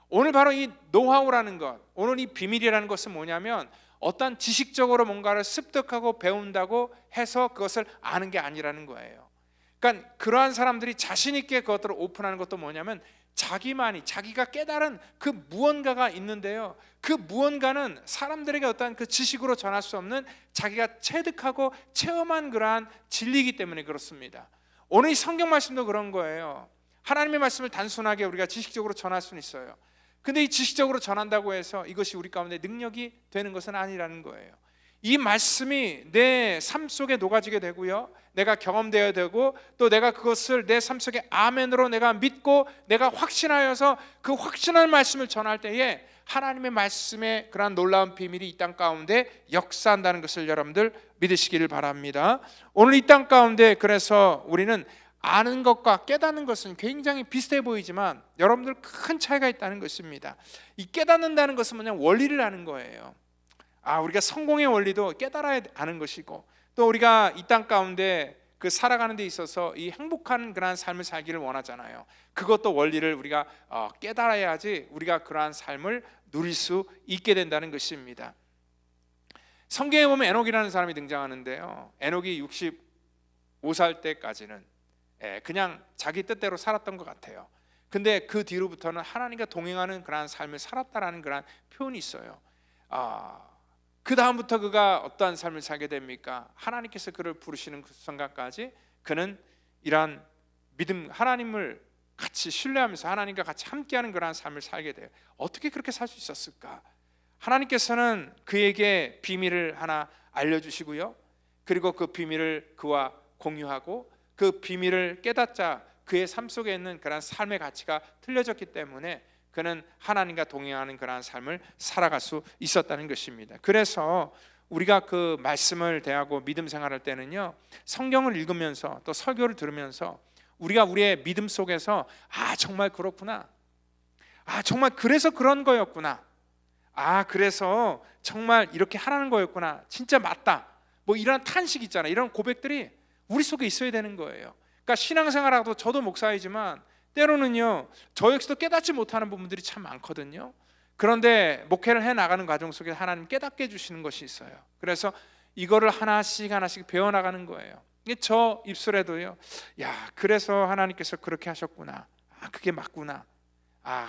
오늘 바로 이 노하우라는 것, 오늘 이 비밀이라는 것은 뭐냐면 어떤 지식적으로 뭔가를 습득하고 배운다고 해서 그것을 아는 게 아니라는 거예요. 그러니까 그러한 사람들이 자신 있게 그것들을 오픈하는 것도 뭐냐면 자기만이, 자기가 깨달은 그 무언가가 있는데요, 그 무언가는 사람들에게 어떤 그 지식으로 전할 수 없는 자기가 체득하고 체험한 그러한 진리이기 때문에 그렇습니다. 오늘 이 성경 말씀도 그런 거예요. 하나님의 말씀을 단순하게 우리가 지식적으로 전할 수는 있어요. 근데 이 지식적으로 전한다고 해서 이것이 우리 가운데 능력이 되는 것은 아니라는 거예요. 이 말씀이 내 삶 속에 녹아지게 되고요, 내가 경험되어야 되고, 또 내가 그것을 내 삶 속에 아멘으로 내가 믿고 내가 확신하여서 그 확신한 말씀을 전할 때에 하나님의 말씀의 그러한 놀라운 비밀이 이 땅 가운데 역사한다는 것을 여러분들 믿으시기를 바랍니다. 오늘 이 땅 가운데 그래서 우리는 아는 것과 깨닫는 것은 굉장히 비슷해 보이지만 여러분들 큰 차이가 있다는 것입니다. 이 깨닫는다는 것은 뭐냐, 원리를 아는 거예요. 우리가 성공의 원리도 깨달아야 하는 것이고, 또 우리가 이 땅 가운데 그 살아가는 데 있어서 이 행복한 그러한 삶을 살기를 원하잖아요. 그것도 원리를 우리가 깨달아야지 우리가 그러한 삶을 누릴 수 있게 된다는 것입니다. 성경에 보면 에녹이라는 사람이 등장하는데요, 에녹이 65살 때까지는 그냥 자기 뜻대로 살았던 것 같아요. 근데 그 뒤로부터는 하나님과 동행하는 그러한 삶을 살았다라는 그러한 표현이 있어요. 그 다음부터 그가 어떠한 삶을 살게 됩니까? 하나님께서 그를 부르시는 그 순간까지 그는 이러한 믿음, 하나님을 같이 신뢰하면서 하나님과 같이 함께하는 그러한 삶을 살게 돼요. 어떻게 그렇게 살 수 있었을까? 하나님께서는 그에게 비밀을 하나 알려주시고요, 그리고 그 비밀을 그와 공유하고 그 비밀을 깨닫자 그의 삶 속에 있는 그러한 삶의 가치가 틀려졌기 때문에 그는 하나님과 동행하는 그러한 삶을 살아갈 수 있었다는 것입니다. 그래서 우리가 그 말씀을 대하고 믿음 생활할 때는요, 성경을 읽으면서 또 설교를 들으면서 우리가 우리의 믿음 속에서 정말 그렇구나, 정말 그래서 그런 거였구나, 그래서 정말 이렇게 하라는 거였구나, 진짜 맞다, 뭐 이런 탄식 있잖아요. 이런 고백들이 우리 속에 있어야 되는 거예요. 그러니까 신앙생활하고 저도 목사이지만 때로는요, 저 역시도 깨닫지 못하는 부분들이 참 많거든요. 그런데 목회를 해나가는 과정 속에 하나님 깨닫게 해주시는 것이 있어요. 그래서 이거를 하나씩 배워나가는 거예요. 이게 저 입술에도요, 그래서 하나님께서 그렇게 하셨구나, 그게 맞구나,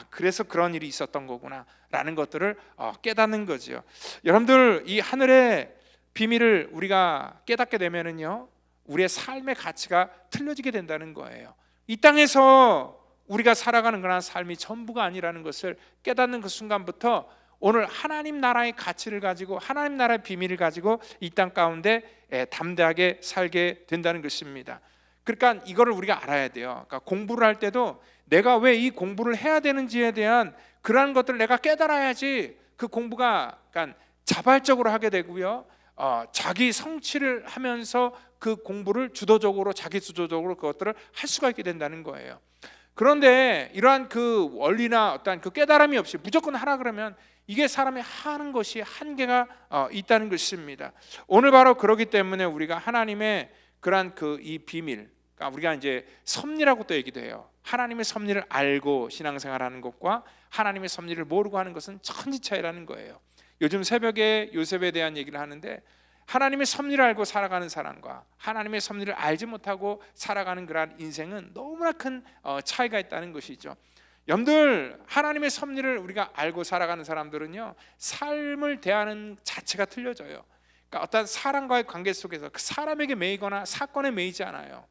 그래서 그런 일이 있었던 거구나 라는 것들을 깨닫는 거죠. 여러분들, 이 하늘의 비밀을 우리가 깨닫게 되면은요, 우리의 삶의 가치가 틀려지게 된다는 거예요. 이 땅에서 우리가 살아가는 그런 삶이 전부가 아니라는 것을 깨닫는 그 순간부터 오늘 하나님 나라의 가치를 가지고 하나님 나라의 비밀을 가지고 이 땅 가운데 담대하게 살게 된다는 것입니다. 그러니까 이거를 우리가 알아야 돼요. 그러니까 공부를 할 때도 내가 왜 이 공부를 해야 되는지에 대한 그러한 것들을 내가 깨달아야지 그 공부가 그러니까 자발적으로 하게 되고요, 자기 성취를 하면서 그 공부를 자기 주도적으로 그것들을 할 수가 있게 된다는 거예요. 그런데 이러한 그 원리나 어떤 그 깨달음이 없이 무조건 하라 그러면 이게 사람이 하는 것이 한계가 있다는 것입니다. 오늘 바로 그렇기 때문에 우리가 하나님의 그러한 이 비밀, 그러니까 우리가 이제 섭리라고 또 얘기도 해요. 하나님의 섭리를 알고 신앙생활하는 것과 하나님의 섭리를 모르고 하는 것은 천지 차이라는 거예요. 요즘 새벽에 요셉에 대한 얘기를 하는데, 하나님의 섭리를 알고 살아가는 사람과 하나님의 섭리를 알지 못하고 살아가는 그러한 인생은 너무나 큰 차이가 있다는 것이죠. 여러분들, 하나님의 섭리를 우리가 알고 살아가는 사람들은요, 삶을 대하는 자체가 틀려져요. 그러니까 어떤 사람과의 관계 속에서 그 사람에게 매이거나 사건에 매이지 않아요.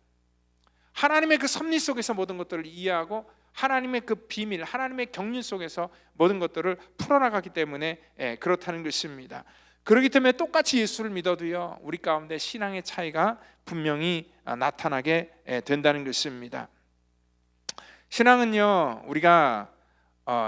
하나님의 그 섭리 속에서 모든 것들을 이해하고 하나님의 그 비밀, 하나님의 경륜 속에서 모든 것들을 풀어나가기 때문에 그렇다는 것입니다. 그렇기 때문에 똑같이 예수를 믿어도요, 우리 가운데 신앙의 차이가 분명히 나타나게 된다는 것입니다. 신앙은요, 우리가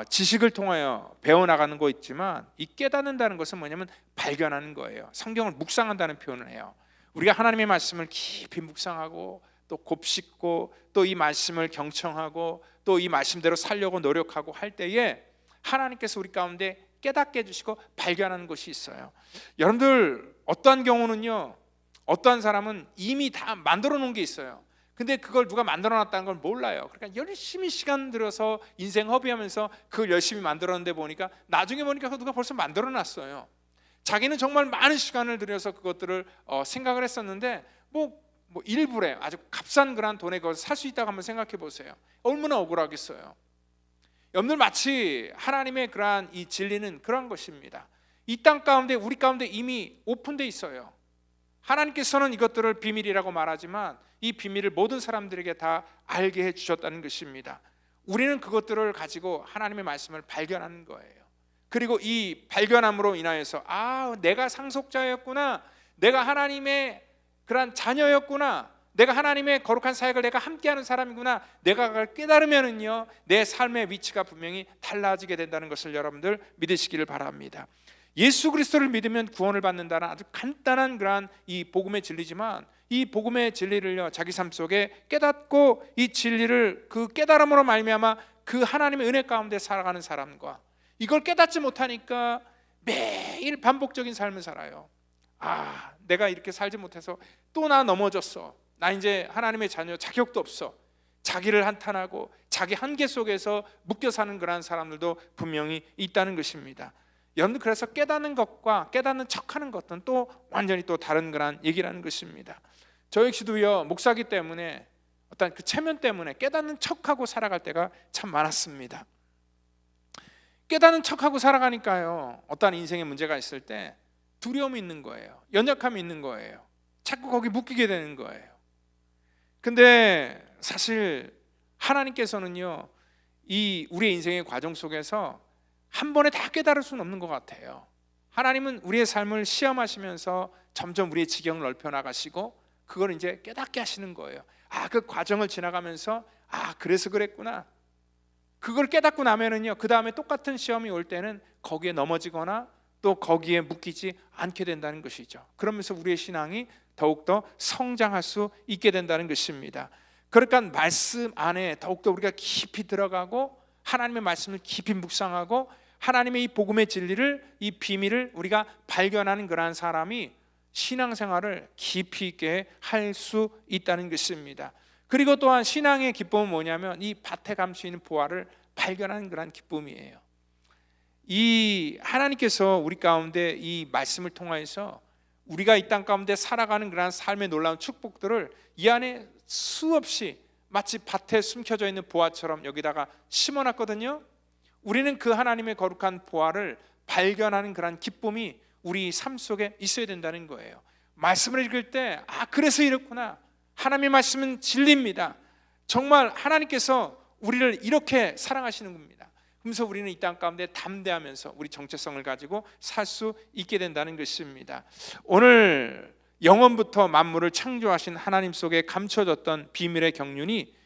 지식을 통하여 배워나가는 거 있지만, 이 깨닫는다는 것은 뭐냐면 발견하는 거예요. 성경을 묵상한다는 표현을 해요. 우리가 하나님의 말씀을 깊이 묵상하고 또 곱씹고 또 이 말씀을 경청하고 또 이 말씀대로 살려고 노력하고 할 때에 하나님께서 우리 가운데 깨닫게 해주시고 발견하는 것이 있어요. 여러분들, 어떠한 경우는요, 어떠한 사람은 이미 다 만들어 놓은 게 있어요. 근데 그걸 누가 만들어 놨다는 걸 몰라요. 그러니까 열심히 시간 들여서 인생 허비하면서 그걸 열심히 만들었는데 보니까 나중에 보니까 누가 벌써 만들어 놨어요. 자기는 정말 많은 시간을 들여서 그것들을 생각을 했었는데 뭐 일부래 아주 값싼 그런 돈에 그걸 살 수 있다고 한번 생각해 보세요. 얼마나 억울하겠어요. 여러분들, 마치 하나님의 그러한 이 진리는 그런 것입니다. 이 땅 가운데 우리 가운데 이미 오픈되어 있어요. 하나님께서는 이것들을 비밀이라고 말하지만 이 비밀을 모든 사람들에게 다 알게 해주셨다는 것입니다. 우리는 그것들을 가지고 하나님의 말씀을 발견하는 거예요. 그리고 이 발견함으로 인하여서 내가 상속자였구나, 내가 하나님의 그러한 자녀였구나, 내가 하나님의 거룩한 사역을 내가 함께하는 사람이구나, 내가 그걸 깨달으면은요, 내 삶의 위치가 분명히 달라지게 된다는 것을 여러분들 믿으시기를 바랍니다. 예수 그리스도를 믿으면 구원을 받는다는 아주 간단한 그러한 이 복음의 진리지만, 이 복음의 진리를요, 자기 삶 속에 깨닫고 이 진리를 그 깨달음으로 말미암아 그 하나님의 은혜 가운데 살아가는 사람과, 이걸 깨닫지 못하니까 매일 반복적인 삶을 살아요. 내가 이렇게 살지 못해서 또 나 넘어졌어. 나 이제 하나님의 자녀 자격도 없어. 자기를 한탄하고 자기 한계 속에서 묶여 사는 그런 사람들도 분명히 있다는 것입니다. 여러분들, 그래서 깨닫는 것과 깨닫는 척하는 것은 또 완전히 또 다른 그런 얘기라는 것입니다. 저 역시도요, 목사기 때문에 어떤 그 체면 때문에 깨닫는 척하고 살아갈 때가 참 많았습니다. 깨닫는 척하고 살아가니까요, 어떤 인생에 문제가 있을 때 두려움이 있는 거예요. 연약함이 있는 거예요. 자꾸 거기 묶이게 되는 거예요. 근데 사실 하나님께서는요, 이 우리의 인생의 과정 속에서 한 번에 다 깨달을 수는 없는 것 같아요. 하나님은 우리의 삶을 시험하시면서 점점 우리의 지경을 넓혀 나가시고 그걸 이제 깨닫게 하시는 거예요. 그 과정을 지나가면서 그래서 그랬구나. 그걸 깨닫고 나면은요, 그 다음에 똑같은 시험이 올 때는 거기에 넘어지거나 또 거기에 묶이지 않게 된다는 것이죠. 그러면서 우리의 신앙이 더욱더 성장할 수 있게 된다는 것입니다. 그러니까 말씀 안에 더욱더 우리가 깊이 들어가고 하나님의 말씀을 깊이 묵상하고 하나님의 이 복음의 진리를, 이 비밀을 우리가 발견하는 그러한 사람이 신앙생활을 깊이 있게 할 수 있다는 것입니다. 그리고 또한 신앙의 기쁨은 뭐냐면 이 밭에 감추어 있는 보화를 발견하는 그러한 기쁨이에요. 이 하나님께서 우리 가운데 이 말씀을 통하여서 우리가 이 땅 가운데 살아가는 그러한 삶의 놀라운 축복들을 이 안에 수없이 마치 밭에 숨겨져 있는 보화처럼 여기다가 심어놨거든요. 우리는 그 하나님의 거룩한 보화를 발견하는 그러한 기쁨이 우리 삶 속에 있어야 된다는 거예요. 말씀을 읽을 때 그래서 이렇구나. 하나님의 말씀은 진리입니다. 정말 하나님께서 우리를 이렇게 사랑하시는 겁니다. 그래서 우리는 이 땅 가운데 담대하면서 우리 정체성을 가지고 살 수 있게 된다는 것입니다. 오늘 영원부터 만물을 창조하신 하나님 속에 감춰졌던 비밀의 경륜이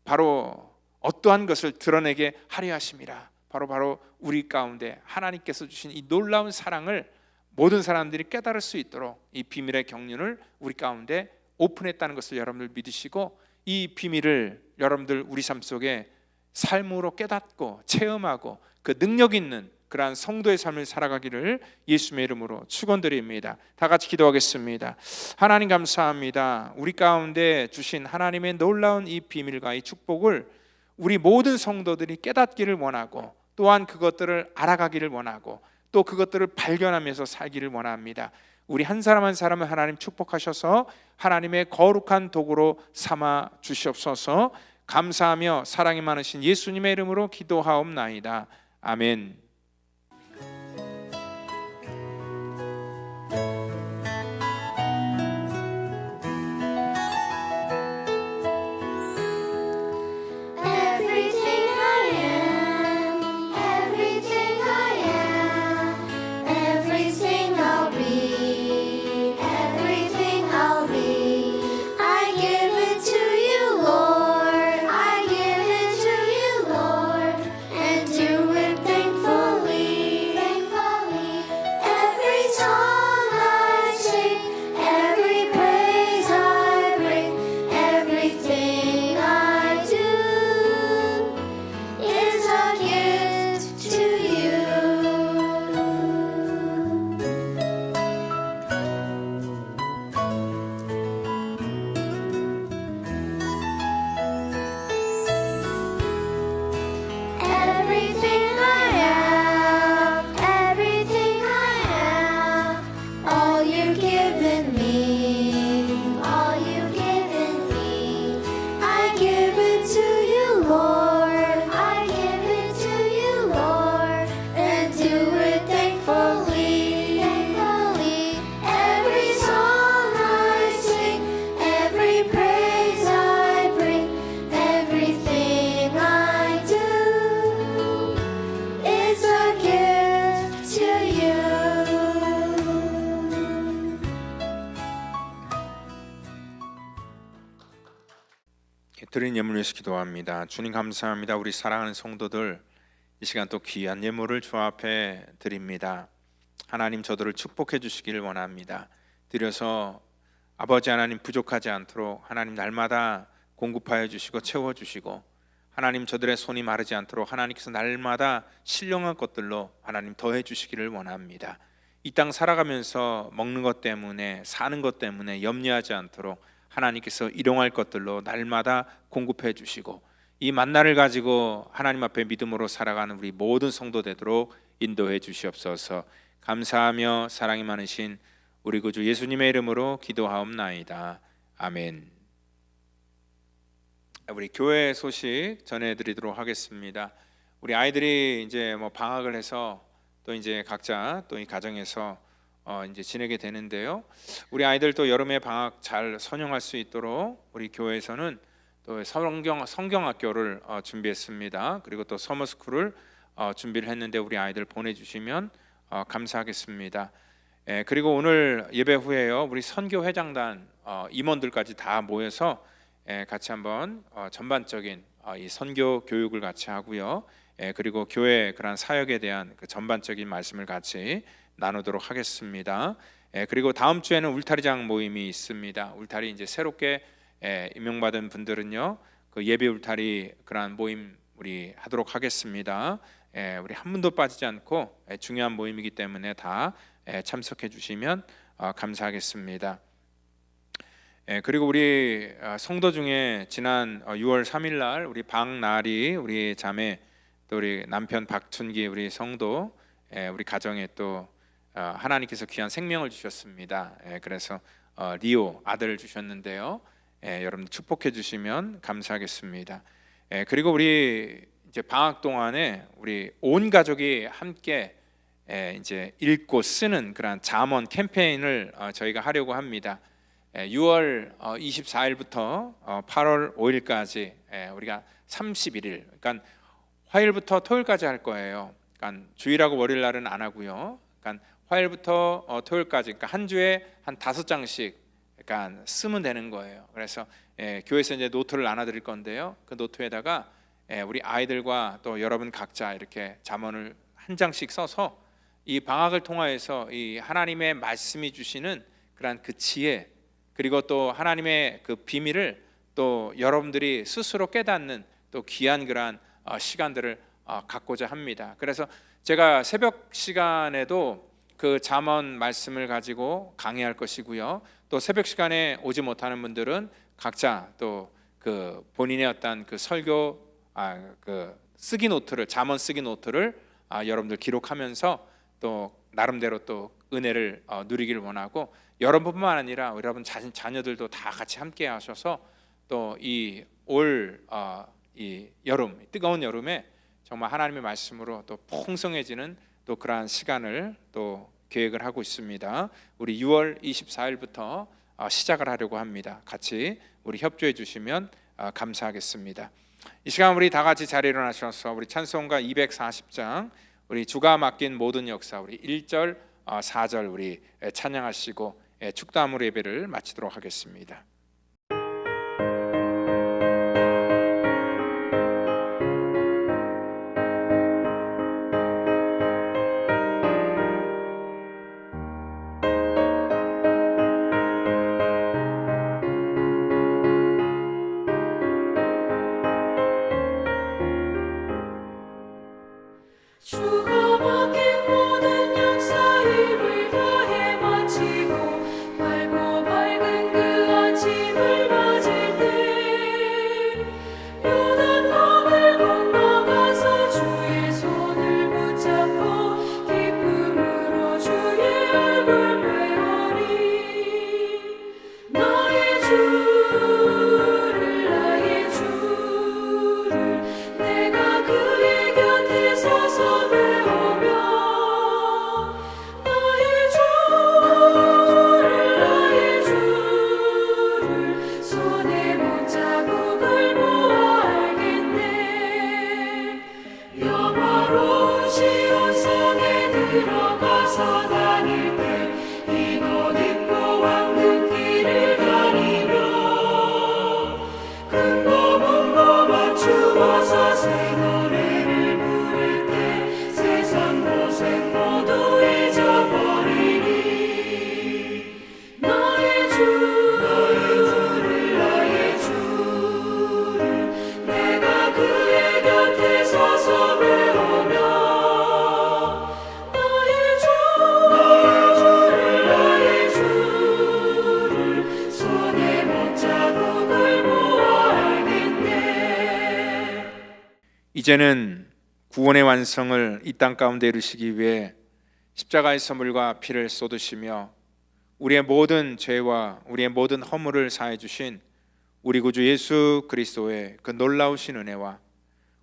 바로 어떠한 것을 드러내게 하려 하심이라. 바로 우리 가운데 하나님께서 주신 이 놀라운 사랑을 모든 사람들이 깨달을 수 있도록 이 비밀의 경륜을 우리 가운데 오픈했다는 것을 여러분들 믿으시고, 이 비밀을 여러분들 우리 삶 속에 삶으로 깨닫고 체험하고 그 능력 있는 그러한 성도의 삶을 살아가기를 예수님의 이름으로 축원드립니다. 다 같이 기도하겠습니다. 하나님 감사합니다. 우리 가운데 주신 하나님의 놀라운 이 비밀과 이 축복을 우리 모든 성도들이 깨닫기를 원하고 또한 그것들을 알아가기를 원하고 또 그것들을 발견하면서 살기를 원합니다. 우리 한 사람 한 사람을 하나님 축복하셔서 하나님의 거룩한 도구로 삼아 주시옵소서. 감사하며 사랑이 많으신 예수님의 이름으로 기도하옵나이다. 아멘. 드린 예물 위해서 기도합니다. 주님 감사합니다. 우리 사랑하는 성도들 이 시간 또 귀한 예물을 주 앞에 드립니다. 하나님 저들을 축복해 주시기를 원합니다. 드려서 아버지 하나님 부족하지 않도록 하나님 날마다 공급하여 주시고 채워 주시고 하나님 저들의 손이 마르지 않도록 하나님께서 날마다 신령한 것들로 하나님 더해 주시기를 원합니다. 이 땅 살아가면서 먹는 것 때문에 사는 것 때문에 염려하지 않도록 하나님께서 일용할 것들로 날마다 공급해 주시고 이 만나를 가지고 하나님 앞에 믿음으로 살아가는 우리 모든 성도 되도록 인도해 주시옵소서. 감사하며 사랑이 많으신 우리 구주 예수님의 이름으로 기도하옵나이다. 아멘. 우리 교회 소식 전해드리도록 하겠습니다. 우리 아이들이 이제 뭐 방학을 해서 또 이제 각자 또 이 가정에서 이제 지내게 되는데요. 우리 아이들도 여름에 방학 잘 선용할 수 있도록 우리 교회에서는 또 성경학교를 준비했습니다. 그리고 또 서머스쿨을 준비를 했는데 우리 아이들 보내주시면 감사하겠습니다. 그리고 오늘 예배 후에요, 우리 선교회장단 임원들까지 다 모여서 같이 한번 전반적인 이 선교 교육을 같이 하고요. 그리고 교회 그런 사역에 대한 그 전반적인 말씀을 같이 나누도록 하겠습니다. 그리고 다음 주에는 울타리장 모임이 있습니다. 울타리 이제 새롭게 임명받은 분들은요, 그 예배 울타리 그런 모임 우리 하도록 하겠습니다. 우리 한 분도 빠지지 않고 중요한 모임이기 때문에 다 참석해 주시면 감사하겠습니다. 그리고 우리 성도 중에 지난 6월 3일 날 우리 박나리 우리 자매 또 우리 남편 박춘기 우리 성도 우리 가정에 또 하나님께서 귀한 생명을 주셨습니다. 그래서 리오 아들을 주셨는데요. 여러분 축복해 주시면 감사하겠습니다. 그리고 우리 이제 방학 동안에 우리 온 가족이 함께 이제 읽고 쓰는 그런 잠언 캠페인을 저희가 하려고 합니다. 6월 24일부터 8월 5일까지 우리가 31일, 그러니까 화요일부터 토요일까지 할 거예요. 그러니까 주일하고 월요일 날은 안 하고요. 그러니까 화요일부터 토요일까지, 그러니까 한 주에 한 5장씩 그러니까 쓰면 되는 거예요. 그래서 교회에서 이제 노트를 나눠드릴 건데요. 그 노트에다가 우리 아이들과 또 여러분 각자 이렇게 잠언을 한 장씩 써서 이 방학을 통하여서 이 하나님의 말씀이 주시는 그런 그 지혜, 그리고 또 하나님의 그 비밀을 또 여러분들이 스스로 깨닫는 또 귀한 그러한 시간들을 갖고자 합니다. 그래서 제가 새벽 시간에도 그 잠언 말씀을 가지고 강의할 것이고요. 또 새벽 시간에 오지 못하는 분들은 각자 또 그 본인의 어떤 그 설교 그 쓰기 노트를, 잠언 쓰기 노트를 여러분들 기록하면서 또 나름대로 또 은혜를 누리기를 원하고, 여러분뿐만 아니라 여러분 자녀들도 다 같이 함께 하셔서 또 이 올 이 여름, 뜨거운 여름에 정말 하나님의 말씀으로 또 풍성해지는 또 그러한 시간을 또 계획을 하고 있습니다. 우리 6월 24일부터 시작을 하려고 합니다. 같이 우리 협조해 주시면 감사하겠습니다. 이 시간 우리 다 같이 자리에 일어나셔서 우리 찬송가 240장 우리 주가 맡긴 모든 역사 우리 1절 4절 우리 찬양하시고 축도함으로 예배를 마치도록 하겠습니다. 주가 맡긴 모든 역사 힘을 다해 마치고 밝고 밝은 그 아침 이제는 구원의 완성을 이 땅 가운데 이루시기 위해 십자가의 선물과 피를 쏟으시며 우리의 모든 죄와 우리의 모든 허물을 사해 주신 우리 구주 예수 그리스도의 그 놀라우신 은혜와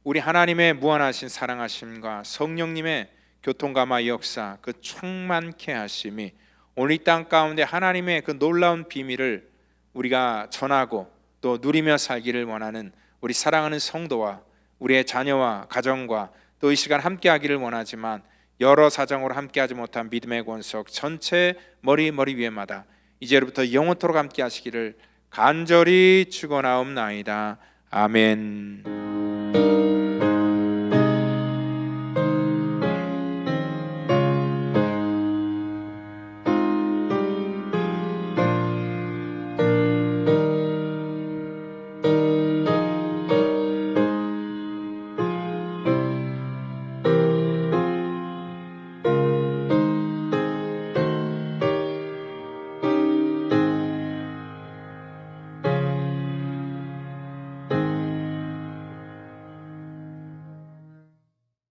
우리 하나님의 무한하신 사랑하심과 성령님의 교통감화 역사, 그 충만케 하심이 오늘 이 땅 가운데 하나님의 그 놀라운 비밀을 우리가 전하고 또 누리며 살기를 원하는 우리 사랑하는 성도와 우리의 자녀와 가정과 또 이 시간 함께하기를 원하지만 여러 사정으로 함께하지 못한 믿음의 권속 전체 머리 위에마다 이제로부터 영원토록 함께하시기를 간절히 축원하옵나이다. 아멘.